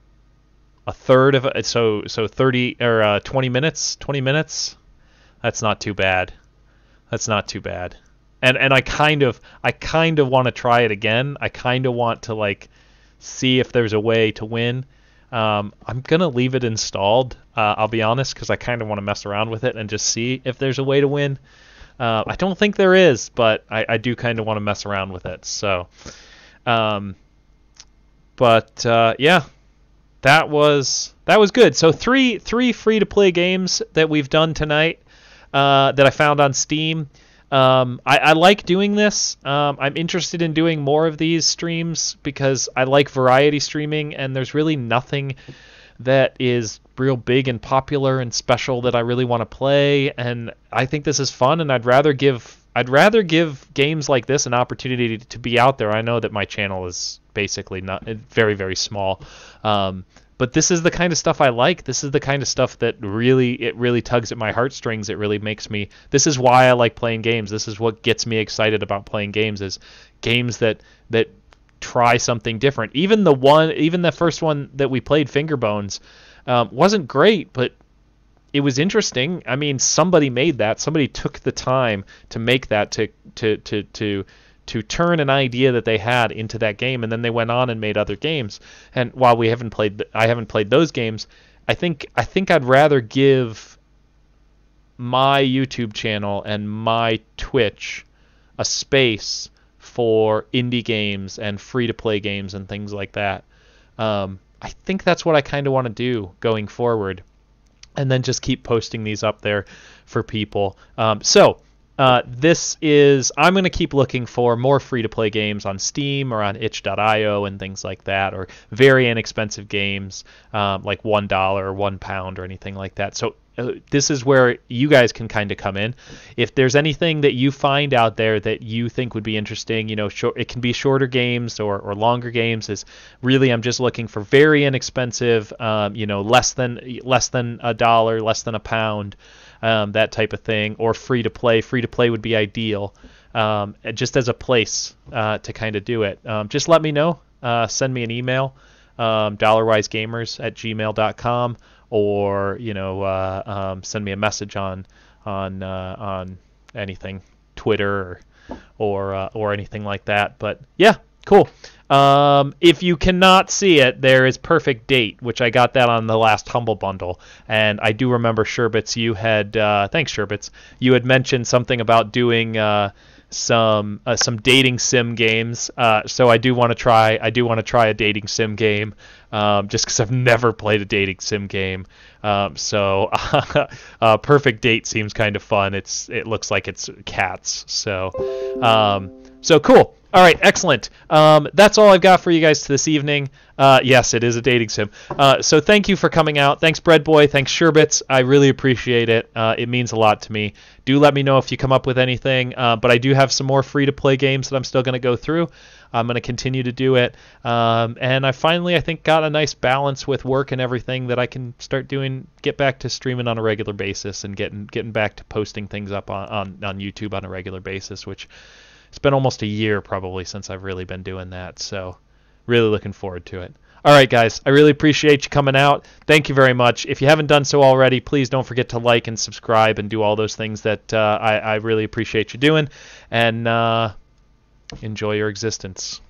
a third of it? So 30 or 20 minutes? 20 minutes? That's not too bad. That's not too bad. And I kind of want to try it again. I kind of want to, like, see if there's a way to win. I'm gonna leave it installed. I'll be honest, because I kind of want to mess around with it and just see if there's a way to win. I don't think there is, but I do kind of want to mess around with it. So, yeah, that was good. So three free to play games that we've done tonight that I found on Steam. I like doing this. I'm interested in doing more of these streams because I like variety streaming, and there's really nothing that is real big and popular and special that I really want to play, and I think this is fun, and I'd rather give games like this an opportunity to be out there. I know that my channel is basically not very, very small, but this is the kind of stuff I like. This is the kind of stuff that really tugs at my heartstrings. It really makes me. This is why I like playing games. This is what gets me excited about playing games. Is games that try something different. Even the first one that we played, Fingerbones, wasn't great, but it was interesting. I mean, somebody made that. Somebody took the time to make that to turn an idea that they had into that game, and then they went on and made other games. And while I haven't played those games, I think I'd rather give my YouTube channel and my Twitch a space for indie games and free-to-play games and things like that. I think that's what I kind of want to do going forward, and then just keep posting these up there for people. I'm going to keep looking for more free-to-play games on Steam or on itch.io and things like that, or very inexpensive games like $1 or £1 or anything like that. So this is where you guys can kind of come in. If there's anything that you find out there that you think would be interesting, it can be shorter games or longer games. I'm just looking for very inexpensive, less than $1, less than £1. That type of thing, or free to play. Free to play would be ideal, just as a place to kind of do it. Just let me know. Send me an email, dollarwisegamers@gmail.com, or send me a message on anything, Twitter or anything like that. But yeah, cool. If you cannot see it, there is Perfect Date, which I got that on the last Humble Bundle. And I do remember, Sherbets, you had thanks, Sherbets, you had mentioned something about doing some dating sim games. So I do want to try a dating sim game, just because I've never played a dating sim game. Perfect Date seems kind of fun. It looks like it's cats. So cool. All right, excellent. That's all I've got for you guys this evening. Yes, it is a dating sim. So thank you for coming out. Thanks, Bread Boy. Thanks, Sherbets. I really appreciate it. It means a lot to me. Do let me know if you come up with anything. But I do have some more free-to-play games that I'm still going to go through. I'm going to continue to do it. And I finally, I think, got a nice balance with work and everything that I can get back to streaming on a regular basis and getting back to posting things up on YouTube on a regular basis, which it's been almost a year probably since I've really been doing that. So really looking forward to it. All right, guys, I really appreciate you coming out. Thank you very much. If you haven't done so already, please don't forget to like and subscribe and do all those things that I really appreciate you doing. And enjoy your existence.